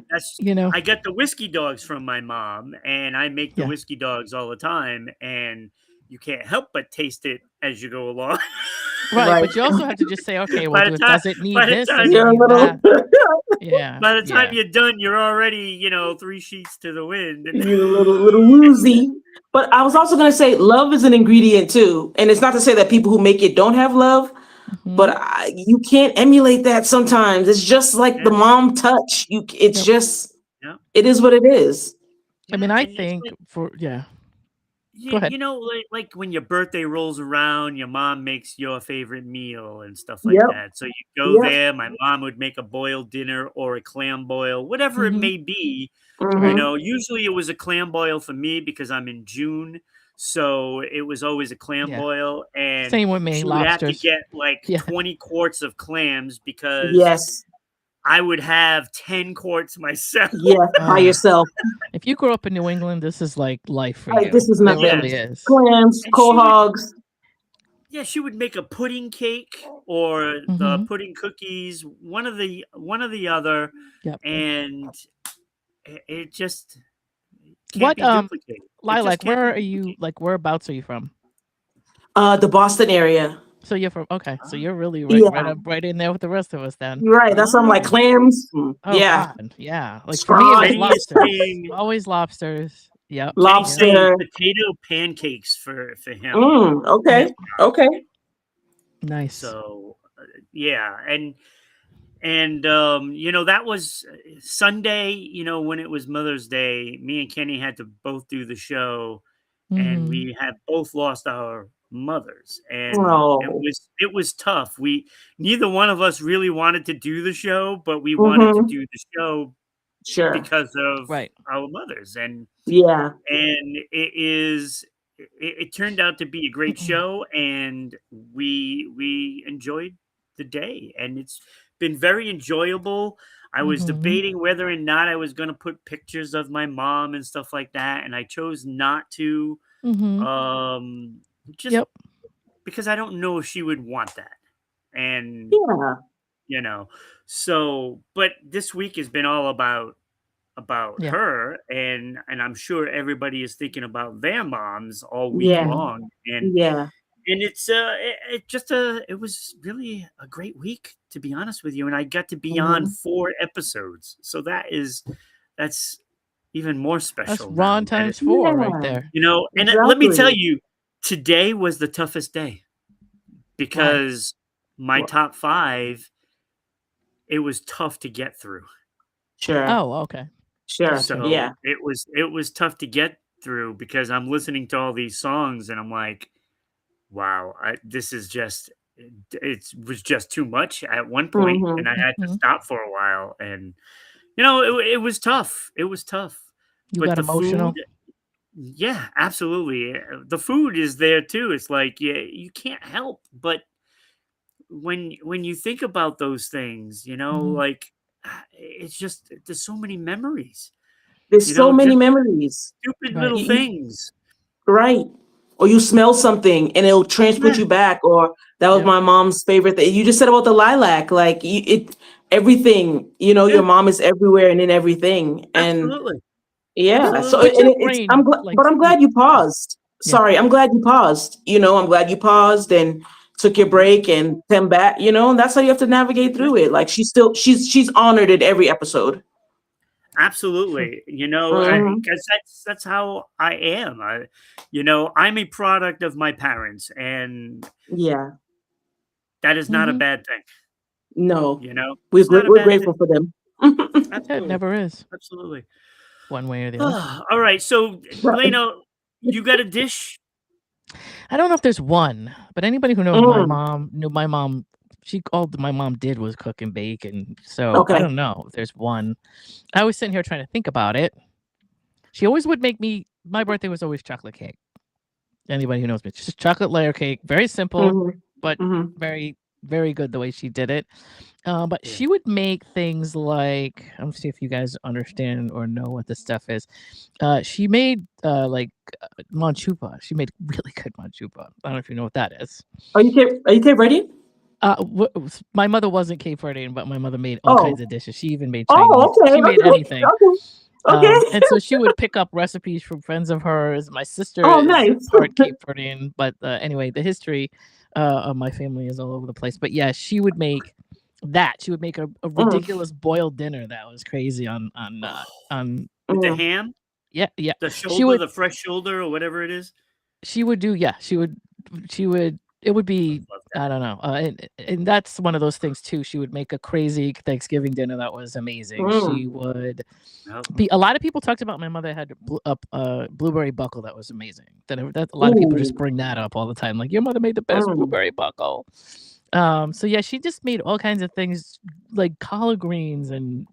I get the whiskey dogs from my mom, and I make the whiskey dogs all the time, and you can't help but taste it as you go along. Right, but you also have to just say, okay, well, does it need this? By the time you're done, you're already, 3 sheets to the wind. You're a little woozy. But I was also going to say, love is an ingredient too, and it's not to say that people who make it don't have love. But you can't emulate that sometimes. It's just like the mom touch. It's just, it is what it is. I mean, I think Go ahead. Like when your birthday rolls around, your mom makes your favorite meal and stuff like that. So you go there. My mom would make a boiled dinner or a clam boil, whatever it may be. Usually it was a clam boil for me because I'm in June. So it was always a clam boil, and same with me. She would have to get like 20 quarts of clams because I would have 10 quarts myself. By yourself. If you grew up in New England, this is like life for you. This is nothing. It really is. Clams, cold hogs. She would make a pudding cake or the pudding cookies, one of the other, and it just. What Lilac, where are you, like, whereabouts are you from? The Boston area. So you're from, so you're really right in there with the rest of us then. Right, that's something like clams. God. Like for me, it was lobsters. Always lobsters. Yep. Lobster. Potato pancakes for him. Okay. Nice. So, and that was Sunday, when it was Mother's Day, me and Kenny had to both do the show, and we had both lost our mothers, and it was tough. Neither one of us really wanted to do the show, but we wanted to do the show because of our mothers, and it turned out to be a great show, and we enjoyed the day, and it's been very enjoyable. I was debating whether or not I was going to put pictures of my mom and stuff like that, and I chose not to, just because I don't know if she would want that, and so. But this week has been all about her, and I'm sure everybody is thinking about their moms all week long, and it was really a great week, to be honest with you. And I got to be on 4 episodes. So that's even more special. That's Ron times 4 right there. And let me tell you, today was the toughest day because my top 5, it was tough to get through. Sure. Oh, okay. Sure. So it was tough to get through because I'm listening to all these songs and I'm like, wow, this is just, it was just too much at one point, and I had to stop for a while, and it was tough. It was tough. You got emotional. Food, absolutely. The food is there too. It's like you can't help but when you think about those things, like it's just there's so many memories. There's so many memories. Stupid little things. Right. or you smell something and it'll transport you back, or that was my mom's favorite thing. You just said about the lilac, like everything, your mom is everywhere and in everything. And Absolutely. so brain, I'm glad you paused. Sorry, I'm glad you paused. I'm glad you paused and took your break and come back, and that's how you have to navigate through it. Like she's honored in every episode. Absolutely. Because that's how I am. I'm a product of my parents, and that is not a bad thing. No, we're grateful for them. It never is. Absolutely. One way or the other. All right. So, Lena, you got a dish? I don't know if there's one, but anybody who knows my mom knew my mom. All my mom did was cook and bake, and so I don't know if there's one. I was sitting here trying to think about it. She always would make me. My birthday was always chocolate cake. Anybody who knows me, just chocolate layer cake, very simple, but very, very good the way she did it. But she would make things like, I'm see if you guys understand or know what this stuff is. She made like manchupa. She made really good manchupa. I don't know if you know what that is. Are you Cape Verdean? My mother wasn't Cape Verdean, but my mother made all kinds of dishes. She even made Chinese. She made anything. And so she would pick up recipes from friends of hers. My sister is part Cape Verdean, but anyway, the history of my family is all over the place. But yeah, she would make that. She would make a ridiculous boiled dinner that was crazy on with the ham. Yeah. The shoulder, the fresh shoulder, or whatever it is. She would do. Yeah, she would. It would be. I don't know. And that's one of those things too. She would make a crazy Thanksgiving dinner that was amazing. She would be. A lot of people talked about my mother had a blueberry buckle that was amazing. That a lot of people just bring that up all the time. Like, your mother made the best blueberry buckle. So yeah, she just made all kinds of things like collard greens and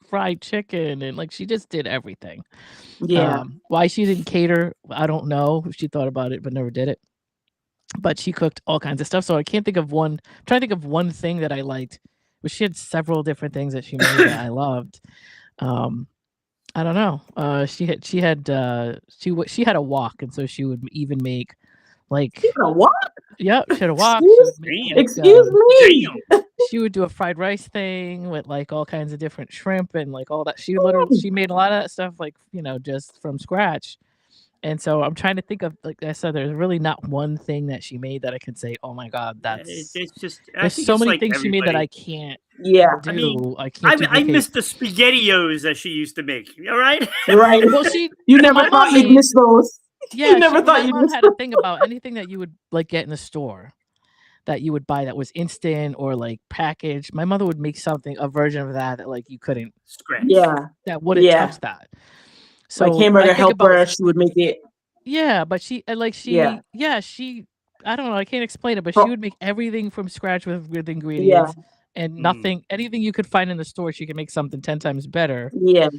fried chicken, and like she just did everything. Why she didn't cater, I don't know. She thought about it but never did it. But she cooked all kinds of stuff. So I can't think of one. I'm trying to think of one thing that I liked. But she had several different things that she made that I loved. I don't know. She had a wok, and so she would even make like a wok. Yeah, she had a wok. Excuse me. She would do a fried rice thing with like all kinds of different shrimp and like all that. She made a lot of that stuff like just from scratch. And so I'm trying to think of, like I said, there's really not one thing that she made that I could say, oh my God, that's just. There's so many things she made that I can't. Yeah, do. I miss the SpaghettiOs that she used to make. All right, right. Well, you never thought you'd miss those. Yeah, you never thought you'd miss. Had a thing about anything that you would like get in the store that you would buy that was instant or like packaged. My mother would make a version of that like you couldn't scratch. Yeah, that wouldn't touch that. So like Hamburger Helper, she would make it. Yeah, but she I don't know, I can't explain it, but she would make everything from scratch with ingredients and anything you could find in the store, she could make something 10 times better. Yeah.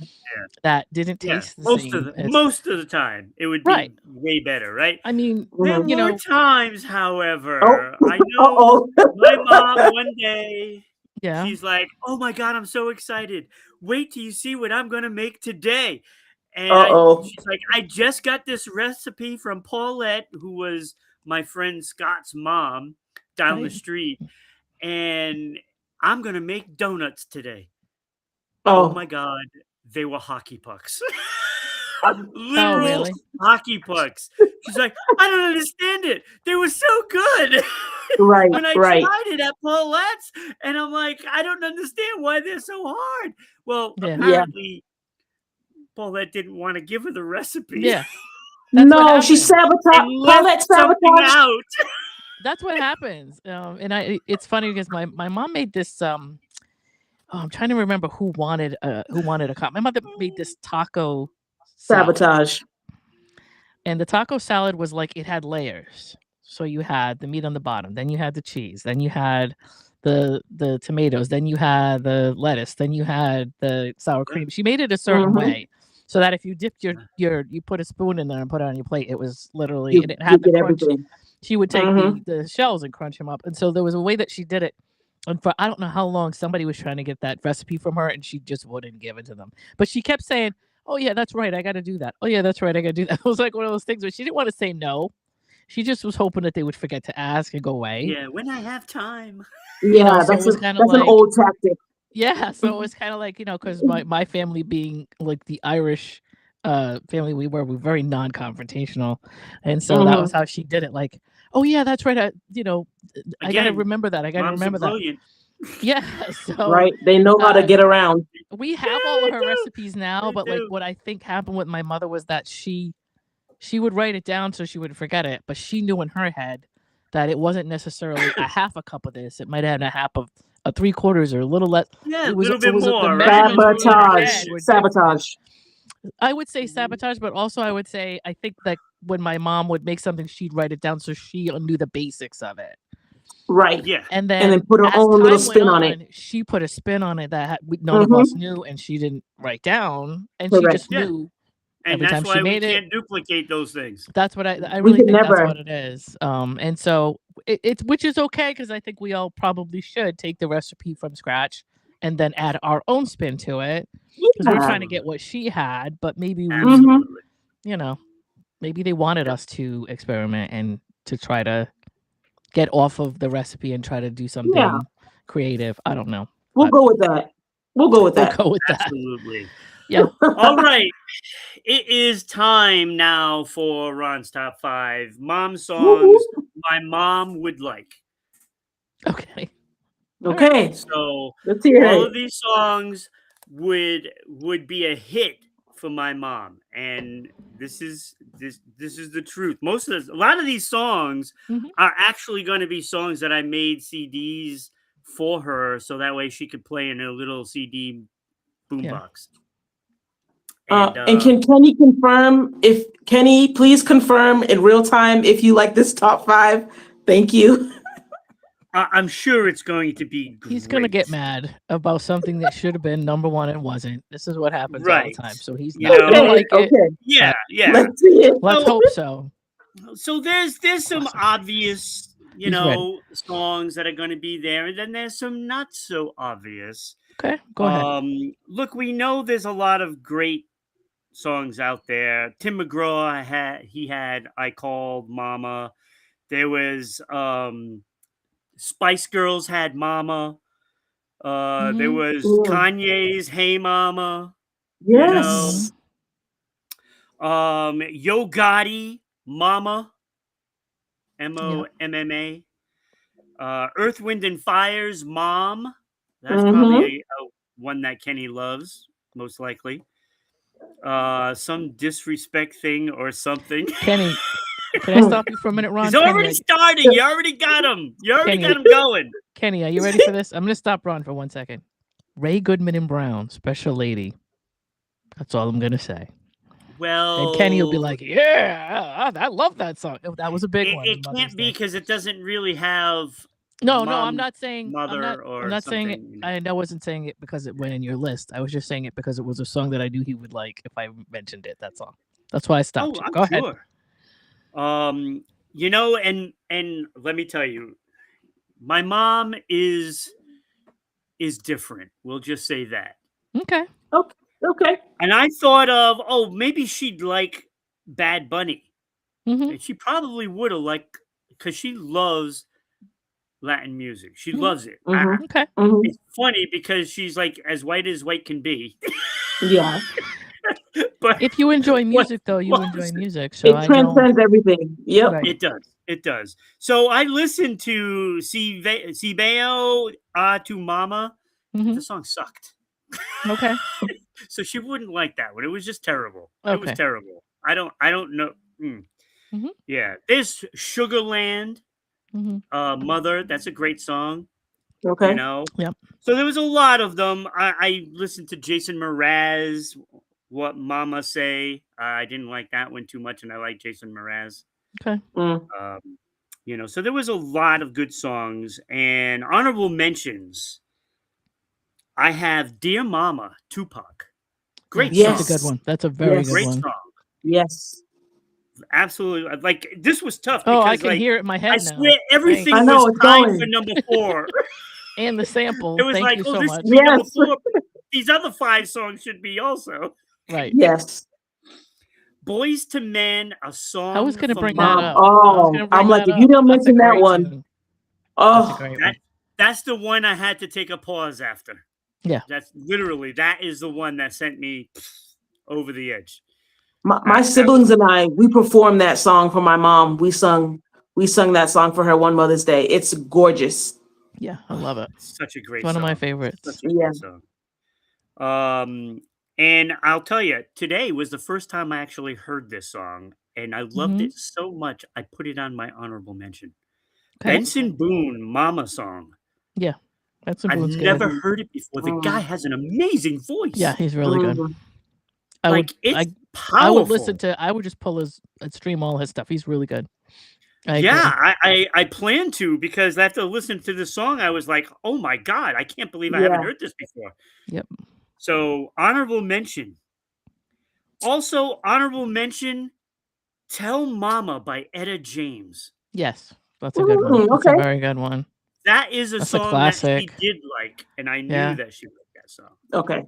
That didn't taste the same. Most of the time, it would be way better, right? I mean, there were times, however, I know my mom one day, she's like, "Oh my God, I'm so excited! Wait till you see what I'm gonna make today." And she's like, I just got this recipe from Paulette, who was my friend Scott's mom down the street, and I'm going to make donuts today. Oh my God. They were hockey pucks. Literal hockey pucks. She's like, I don't understand it. They were so good. Right. When I tried it at Paulette's, and I'm like, I don't understand why they're so hard. Well, apparently Paulette didn't want to give her the recipe. Yeah. No, she sabotaged. Paulette sabotaged. Out. That's what happens. And it's funny because my mom made this. I'm trying to remember who wanted a cop. My mother made this taco sabotage, and the taco salad was like it had layers. So you had the meat on the bottom, then you had the cheese, then you had the tomatoes, then you had the lettuce, then you had the sour cream. She made it a certain way so that if you dipped you put a spoon in there and put it on your plate, it was literally and it had the crunch. Everything. She would take the shells and crunch them up, and so there was a way that she did it. And for I don't know how long somebody was trying to get that recipe from her, and she just wouldn't give it to them. But she kept saying, "Oh yeah, that's right, I got to do that. Oh yeah, that's right, I got to do that." It was like one of those things where she didn't want to say no. She just was hoping that they would forget to ask and go away. Yeah, when I have time. Yeah, so that's it was kind of an old tactic. Yeah, so it was kind of like, because my family being like the Irish family we were very non-confrontational, and so that was how she did it. Like, oh yeah, that's right. I gotta remember that. I gotta remember that. Yeah, so right, they know how to get around. We have all of her recipes now, but like what I think happened with my mother was that she would write it down so she wouldn't forget it, but she knew in her head that it wasn't necessarily a half a cup of this. It might have a half of a 3/4 or a little less. Yeah, it was a little bit more. Sabotage. I would say sabotage, but also I would say I think that when my mom would make something, she'd write it down so she knew the basics of it. Right. Yeah. And then put her own little spin on it. She put a spin on it that none of us knew, and she didn't write down, and she just knew. And every that's time why she made we can't duplicate those things. That's what I really think that's what it is. And so it's which is okay, because I think we all probably should take the recipe from scratch and then add our own spin to it, because we're trying to get what she had, but maybe maybe they wanted us to experiment and to try to get off of the recipe and try to do something creative. I don't know. We'll go with that. Absolutely. Yeah. All right. It is time now for Ron's Top 5 mom songs my mom would like. Okay. So let's hear all it. of these songs would be a hit for my mom, and this is the truth. A lot of these songs are actually going to be songs that I made CDs for her, so that way she could play in a little CD boombox. And can Kenny confirm? If Kenny, please confirm in real time if you like this top 5. Thank you. I'm sure it's going to be great. He's going to get mad about something that should have been number 1 and wasn't. This is what happens all the time. So he's not going to like it. Yeah. Let's see it. Let's hope so. So there's some obvious, songs that are going to be there, and then there's some not so obvious. Okay, go ahead. Look, we know there's a lot of great songs out there. Tim McGraw had I Called Mama. There was Spice Girls had Mama. There was Kanye's Hey Mama. Yes. Yo Gotti Mama. MOMMA. Earth, Wind and Fire's Mom. That's probably one that Kenny loves, most likely. Some disrespect thing or something. Kenny, can I stop you for a minute, Ron? He's already starting. You already got him. Got him going. Kenny, are you ready for this? I'm going to stop Ron for 1 second. Ray Goodman and Brown, Special Lady. That's all I'm going to say. Well, and Kenny will be like, yeah, I love that song. That was a big one. It can't be because it doesn't really have... No, I'm not saying mother I'm not saying it. I wasn't saying it because it went in your list. I was just saying it because it was a song that I knew he would like if I mentioned it. That's all. That's why I stopped. I'm Go ahead. And let me tell you, my mom is different. We'll just say that. Okay. And I thought of, maybe she'd like Bad Bunny. And she probably would have liked, because she loves Latin music. She loves it. Okay. It's funny because she's like as white can be. Yeah. But if you enjoy music, though, you enjoy music. So it transcends everything. Yep. Right. It does. So I listened to Si Veo Tu Mama. The song sucked. Okay. So she wouldn't like that one. It was just terrible. Okay. It was terrible. I don't know. Yeah. There's Sugarland. Mother, that's a great song. Okay. Yep. So there was a lot of them. I listened to Jason Mraz, What Mama Say. I didn't like that one too much, and I like Jason Mraz. Okay. So there was a lot of good songs and honorable mentions. I have Dear Mama, Tupac. Great song. That's a good one. That's a very good great one. song. Yes. Absolutely. Like, this was tough. Oh, because, I can hear it in my head now. I swear everything was tied for number 4. And the sample. It was Thank you so much. Number 4. These other 5 songs should be also. Right. Yes. Boys to Men, A Song I was going to for bring that Mama. up. I'm like, if you don't mention that one, tune. oh, That's a great one. That's the one I had to take a pause after. Yeah. That's literally, that is the one that sent me over the edge. My siblings and I, we performed that song for my mom. We sung that song for her one Mother's Day. It's gorgeous. Yeah, I love it. Such a great One song. of my favorites. Such a great song. And I'll tell you, today was the first time I actually heard this song, and I loved it so much, I put it on my honorable mention. Okay. Benson Boone, Mama Song. Yeah. I've never heard it before. The guy has an amazing voice. Yeah, he's really good. It's powerful. I would just pull his stream all his stuff. He's really good. I plan to, because after listening to this song, I was like, oh my God, I can't believe I haven't heard this before. Yep. So honorable mention. Also honorable mention, Tell Mama by Etta James. Yes, that's a good one. That's a very good one. That is a song that she did like, and I knew that she liked that song. Okay.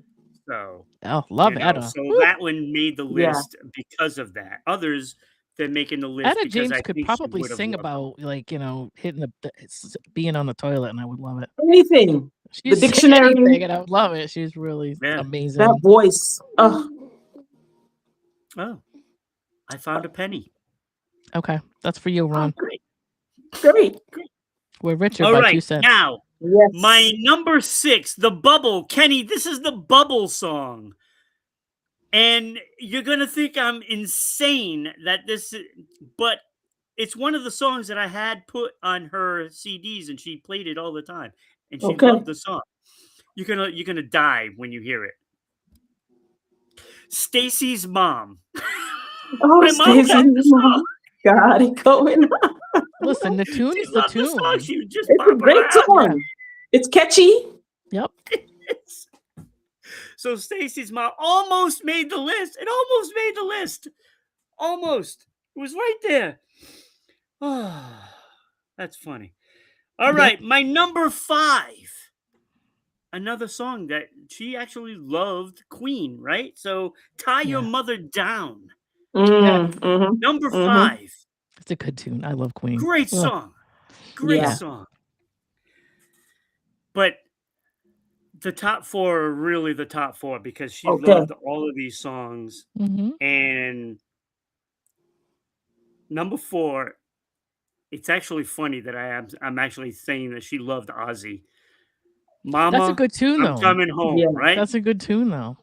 So love Etta. So that one made the list because of that. Others that making the list. Etta James could probably sing about hitting being on the toilet, and I would love it. Anything. She's the dictionary, anything, and I would love it. She's really amazing. That voice. Oh, I found a penny. Okay, that's for you, Ron. Great. We're richer by 2 cents. Now, my number 6, The Bubble. Kenny, this is the Bubble song. And you're going to think I'm insane but it's one of the songs that I had put on her CDs, and she played it all the time. And she loved the song. You're gonna die when you hear it. Stacy's Mom. Oh, Stacy's Mom. Got it going on. Listen, the tune is the tune. It's a great song. It's catchy. Yep. So Stacy's Mom almost made the list. It almost made the list. Almost. It was right there. Oh, that's funny. All right, my number 5. Another song that she actually loved, Queen, right? So Tie Your Mother Down. Number 5. It's a good tune. I love Queen. Great song. Great song. But the top 4 are really the top 4, because she loved all of these songs. And number 4, it's actually funny that I'm actually saying that she loved Ozzy. Mama, that's a good tune, though. I'm coming home, right? That's a good tune, though.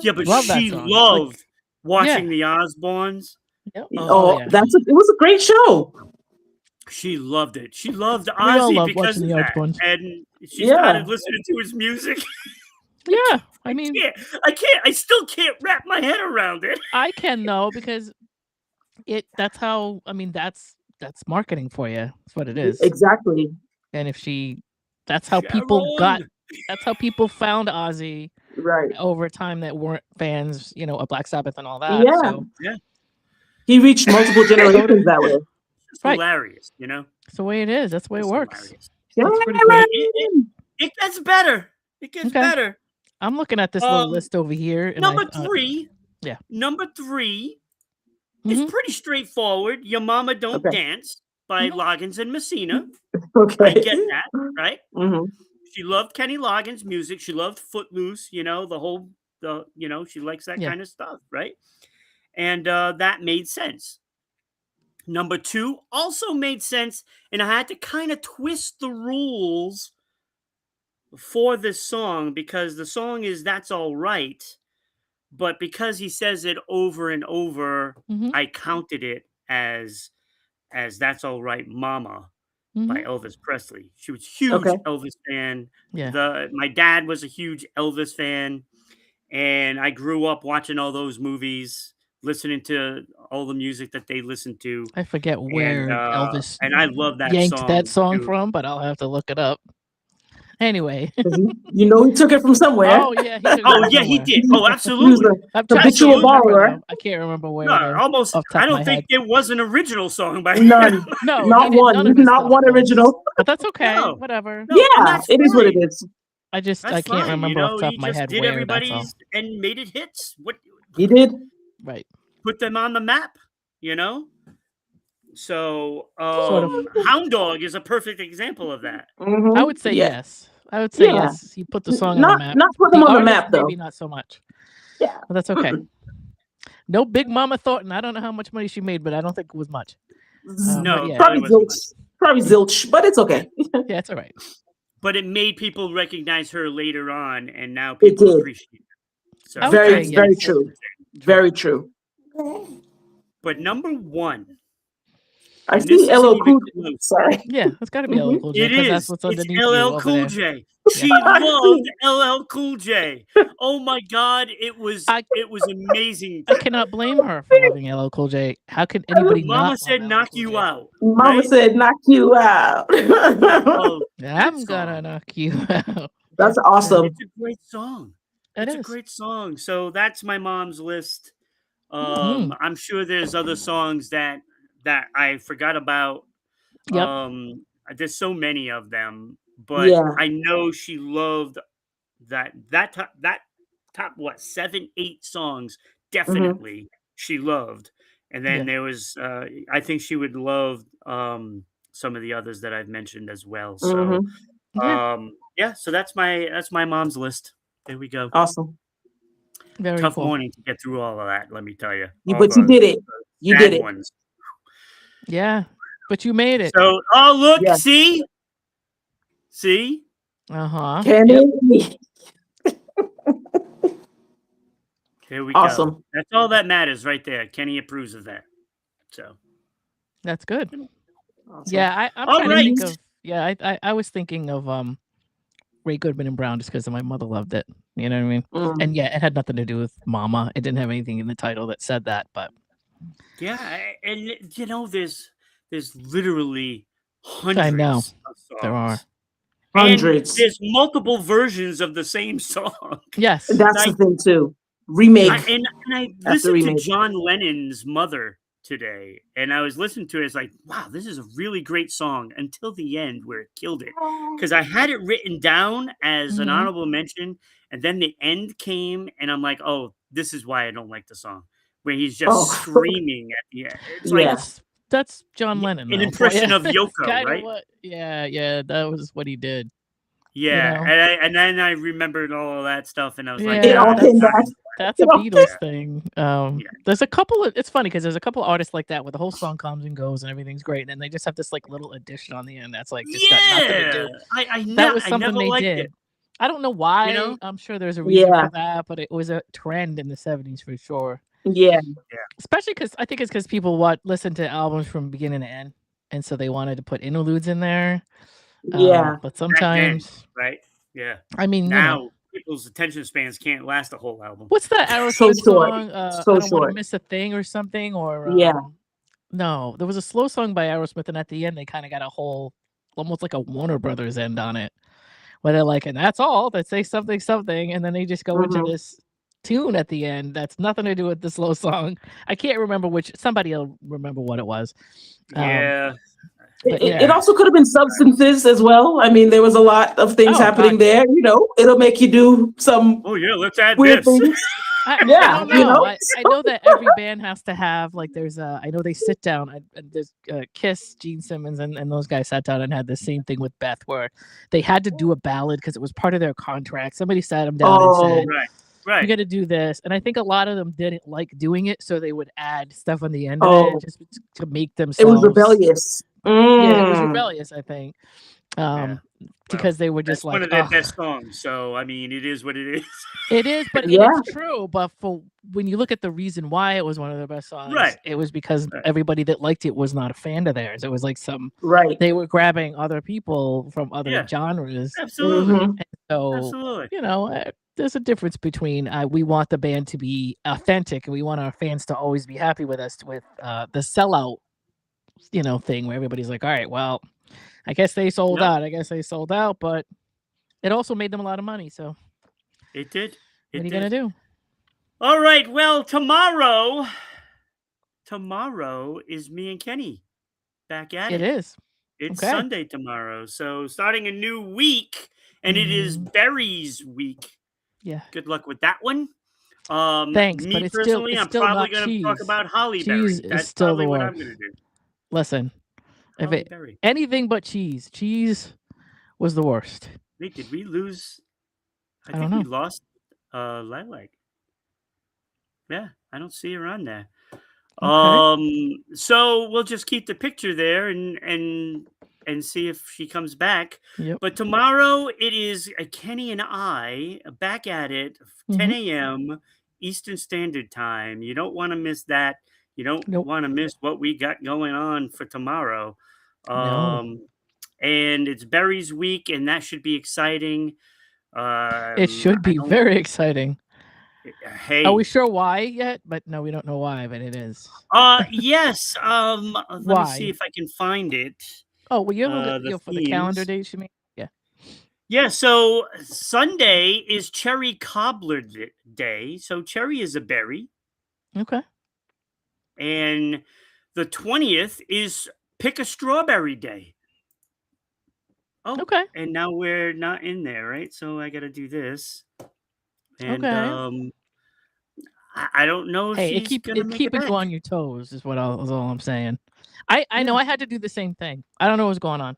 Yeah, but she loved watching the Osbournes. Yep. It was a great show. She loved it. She loved Ozzy because of that. And she started listening to his music. Yeah, I mean, I still can't wrap my head around it. I can, though, because that's how, I mean, that's marketing for you. That's what it is. Exactly. And if that's how people found Ozzy over time that weren't fans, of Black Sabbath and all that. Yeah. So, he reached multiple generations that way. It's hilarious, It's the way it is. That's the way it works. That's pretty great. It gets better. It gets better. I'm looking at this little list over here. And number 3. Yeah. Number 3 is pretty straightforward. Your Mama Don't Dance by Loggins and Messina. Okay. I get that, right? She loved Kenny Loggins' music. She loved Footloose, she likes that kind of stuff, right? And that made sense. Number 2 also made sense, and I had to kind of twist the rules for this song, because the song is That's All Right, but because he says it over and over, I counted it as That's All Right, Mama by Elvis Presley. She was a huge Elvis fan. Yeah. My dad was a huge Elvis fan, and I grew up watching all those movies, listening to all the music that they listened to. I forget where Elvis and I love that yanked that song from, but I'll have to look it up. Anyway, he took it from somewhere. Oh yeah, he did. Oh, absolutely. Habitual borrower. I can't remember where. No, almost. I don't think there was an original song by none. No, not one original. But that's okay. Whatever. No, it is what it is. I can't remember off the top of my head did where. Everybody's and made it hits. What he did. Right. put them on the map, you know? So, Sort of. Hound Dog is a perfect example of that. I would say yes. I would say yes. He put the song on the map. Not put them on the map, though. Maybe not so much. Yeah. But that's okay. No Big Mama Thornton. I don't know how much money she made, but I don't think it was much. No, yeah. Probably zilch. Probably zilch, but it's okay. Yeah, it's all right. But it made people recognize her later on, and now people appreciate it. So very true. Very true. But number one, I see LL Cool J. Sorry. Yeah, it's got to be LL Cool J. It is. That's what's It's underneath LL Cool J. She loved LL Cool J. Oh my God, it was amazing. I cannot blame her for loving LL Cool J. How could anybody Mama not said knock you out. Mama said knock you out. Oh, I'm gonna knock you out. That's awesome. It's a great song. It's a great song. So that's my mom's list. I'm sure there's other songs that I forgot about. Yep. There's so many of them, but I know she loved that top what 7-8 songs. Definitely she loved. And then there was I think she would love some of the others that I've mentioned as well. So so that's my mom's list. There we go. Awesome. Very tough cool. morning to get through all of that, let me tell you. But you did it. You did it. Ones. Yeah, but you made it. So, look, see? Uh-huh. Kenny. Here we go. That's all that matters right there. Kenny approves of that. So that's good. Awesome. Yeah, I'm trying to think of I was thinking of Ray Goodman and Brown just because my mother loved it. You know what I mean? And yeah, it had nothing to do with Mama. It didn't have anything in the title that said that, but yeah, and you know, there's literally hundreds. I know of songs. there are hundreds. And there's multiple versions of the same song. Yes, that's the thing too. Remake. And I listened to John Lennon's Mother today, and I was listening to it. It's like, wow, this is a really great song until the end where it killed it. Because I had it written down as an honorable mention, and then the end came, and I'm like, oh, this is why I don't like the song. Where he's just screaming at the end. It's like that's John Lennon. An impression of Yoko, right? Yeah, that was what he did. Yeah, you know? and then I remembered all of that stuff, and I was like, that's a Beatles thing. There's a couple of, it's funny because there's a couple of artists like that where the whole song comes and goes and everything's great, and then they just have this like little addition on the end that's like just got nothing to do. That was something they did. It. I don't know why. You know? I'm sure there's a reason for that, but it was a trend in the 70s for sure. Yeah. Especially because I think it's because people listen to albums from beginning to end, and so they wanted to put interludes in there. But sometimes, right? Yeah. I mean, now people's attention spans can't last a whole album. What's that Aerosmith song? I don't want to miss a thing or something. Or no, there was a slow song by Aerosmith, and at the end they kind of got a whole, almost like a Warner Brothers end on it, where they're like, and that's all. They say something, and then they just go into this tune at the end that's nothing to do with the slow song. I can't remember which. Somebody will remember what it was. It also could have been substances as well. I mean, there was a lot of things happening there. You know, it'll make you do some. Oh yeah, let's add weird this. Things. I don't know. You know? I know that every band has to have like. There's I know they sit down. There's Kiss, Gene Simmons, and those guys sat down and had the same thing with Beth, where they had to do a ballad because it was part of their contract. Somebody sat them down and said, Right. You got to do this. And I think a lot of them didn't like doing it, so they would add stuff on the end of it just to make themselves. It was rebellious. Yeah, it was rebellious, I think. Because they were just like one of their best songs. So I mean, it is what it is. It is, but it's true. But when you look at the reason why it was one of their best songs, it was because everybody that liked it was not a fan of theirs. It was like they were grabbing other people from other genres. Absolutely. And so you know, there's a difference between we want the band to be authentic and we want our fans to always be happy with us with the sellout, you know, thing where everybody's like, all right, well, I guess they sold out, but it also made them a lot of money. So it did. What are you going to do? All right. Well, tomorrow is me and Kenny back at it. It is. It's Sunday tomorrow. So starting a new week, and it is Berries week. Yeah. Good luck with that one. Thanks, Me but it's personally, I'm still probably not going to talk cheese. about Holly Cheese Berry. is That's still probably the what I'm worst. going to do. Listen, Holly Berry. anything but cheese was the worst. Wait, did we lose? I don't think know. we lost Lilac. Yeah, I don't see her on there. Okay. So we'll just keep the picture there and see if she comes back. Yep. But tomorrow it is Kenny and I back at it, 10 a.m. Eastern Standard Time. You don't want to miss that. You don't want to miss what we got going on for tomorrow. No. And it's Berry's week, and that should be exciting. It should be very exciting. Hey, are we sure why yet? But no, we don't know why, but it is. Yes. Let me see if I can find it. Oh, well, you're for the calendar dates, you mean? Yeah. Yeah. So Sunday is Cherry Cobbler Day. So cherry is a berry. Okay. And the 20th is Pick a Strawberry Day. Oh, okay. And now we're not in there, right? So I got to do this. And okay. I don't know if she's gonna make it back. you on your toes is all I'm saying. I know I had to do the same thing. I don't know what's going on.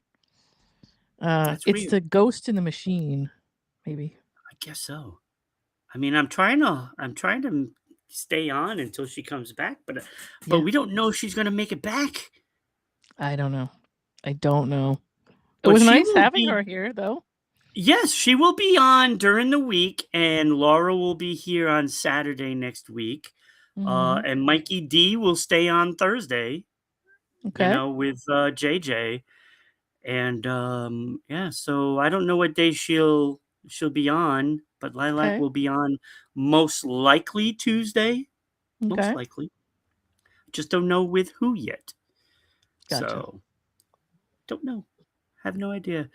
It's weird. The ghost in the machine, maybe. I guess so. I mean, I'm trying to stay on until she comes back, but we don't know if she's gonna make it back. I don't know. It was nice having her here, though. Yes, she will be on during the week, and Laura will be here on Saturday next week. And Mikey D will stay on Thursday. Okay. You know, with JJ. And yeah, so I don't know what day she'll be on, but Lilac will be on most likely Tuesday. Okay. Most likely. Just don't know with who yet. Gotcha. So don't know. Have no idea.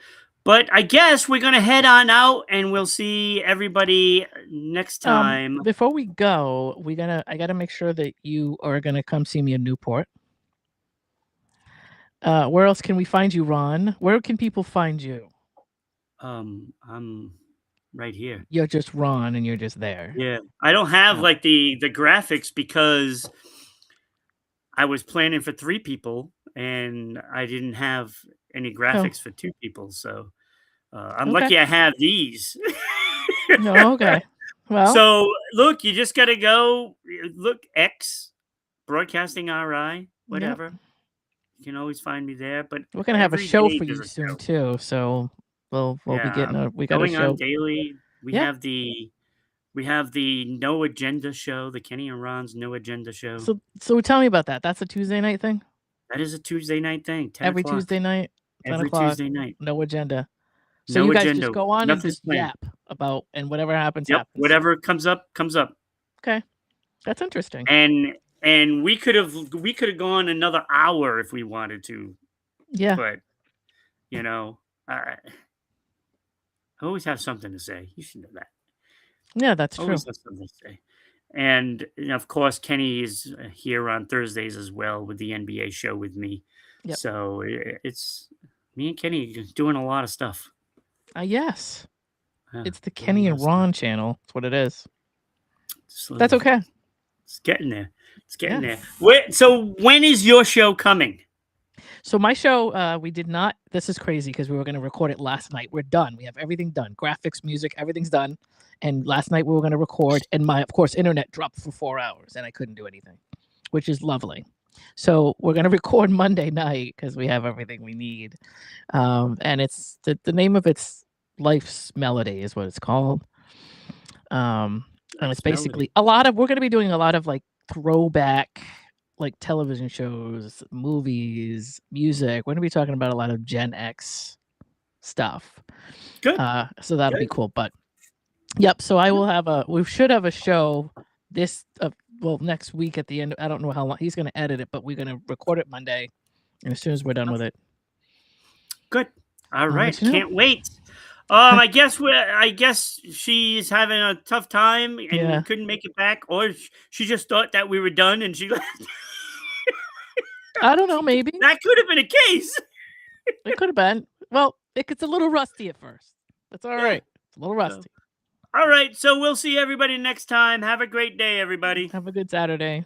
But I guess we're gonna head on out and we'll see everybody next time. Before we go, I gotta make sure that you are gonna come see me in Newport. Where else can we find you, Ron? Where can people find you? I'm right here. You're just Ron and you're just there. Yeah. I don't have like the graphics because I was planning for 3 people and I didn't have any graphics for 2 people. So I'm lucky I have these. Okay. Well, so look, you just got to go look X Broadcasting RI, whatever. Yep. You can always find me there, but we're gonna have a show for you soon too. So we'll be getting we got going a show on daily. We have the No Agenda show, the Kenny and Ron's No Agenda show. So tell me about that. That's a Tuesday night thing. That is a Tuesday night thing. 10 Every o'clock. Tuesday night. Every Tuesday night. No agenda. So no you guys agenda. just go on Nothing's and just yap about, and whatever happens, happens. Whatever comes up, comes up. Okay, that's interesting. And we could have gone another hour if we wanted to. Yeah. But you know, I always have something to say. You should know that. Yeah, that's true. Always have something to say. And of course, Kenny is here on Thursdays as well with the NBA show with me. Yep. So it's me and Kenny doing a lot of stuff. Yes. Yeah, it's the Kenny and Ron channel. That's what it is. That's okay. It's getting there. It's getting there. So when is your show coming? So my show, we did not. This is crazy because we were going to record it last night. We're done. We have everything done. Graphics, music, everything's done. And last night we were going to record, and my, of course, internet dropped for 4 hours, and I couldn't do anything, which is lovely. So we're going to record Monday night because we have everything we need. And it's the name of it's Life's Melody is what it's called. And it's basically we're going to be doing a lot of like throwback, like television shows, movies, music. We're going to be talking about a lot of Gen X stuff. Good. So that'll be cool. But yep. So we should have a show this, next week at the end. I don't know how long he's going to edit it, but we're going to record it Monday. And as soon as we're done with it. Good. All right. Can't wait. I guess she's having a tough time and couldn't make it back, or she just thought that we were done and she left. I don't know, maybe. That could have been a case. It could have been. Well, it's a little rusty at first. That's all right. It's a little rusty. All right, so we'll see everybody next time. Have a great day, everybody. Have a good Saturday.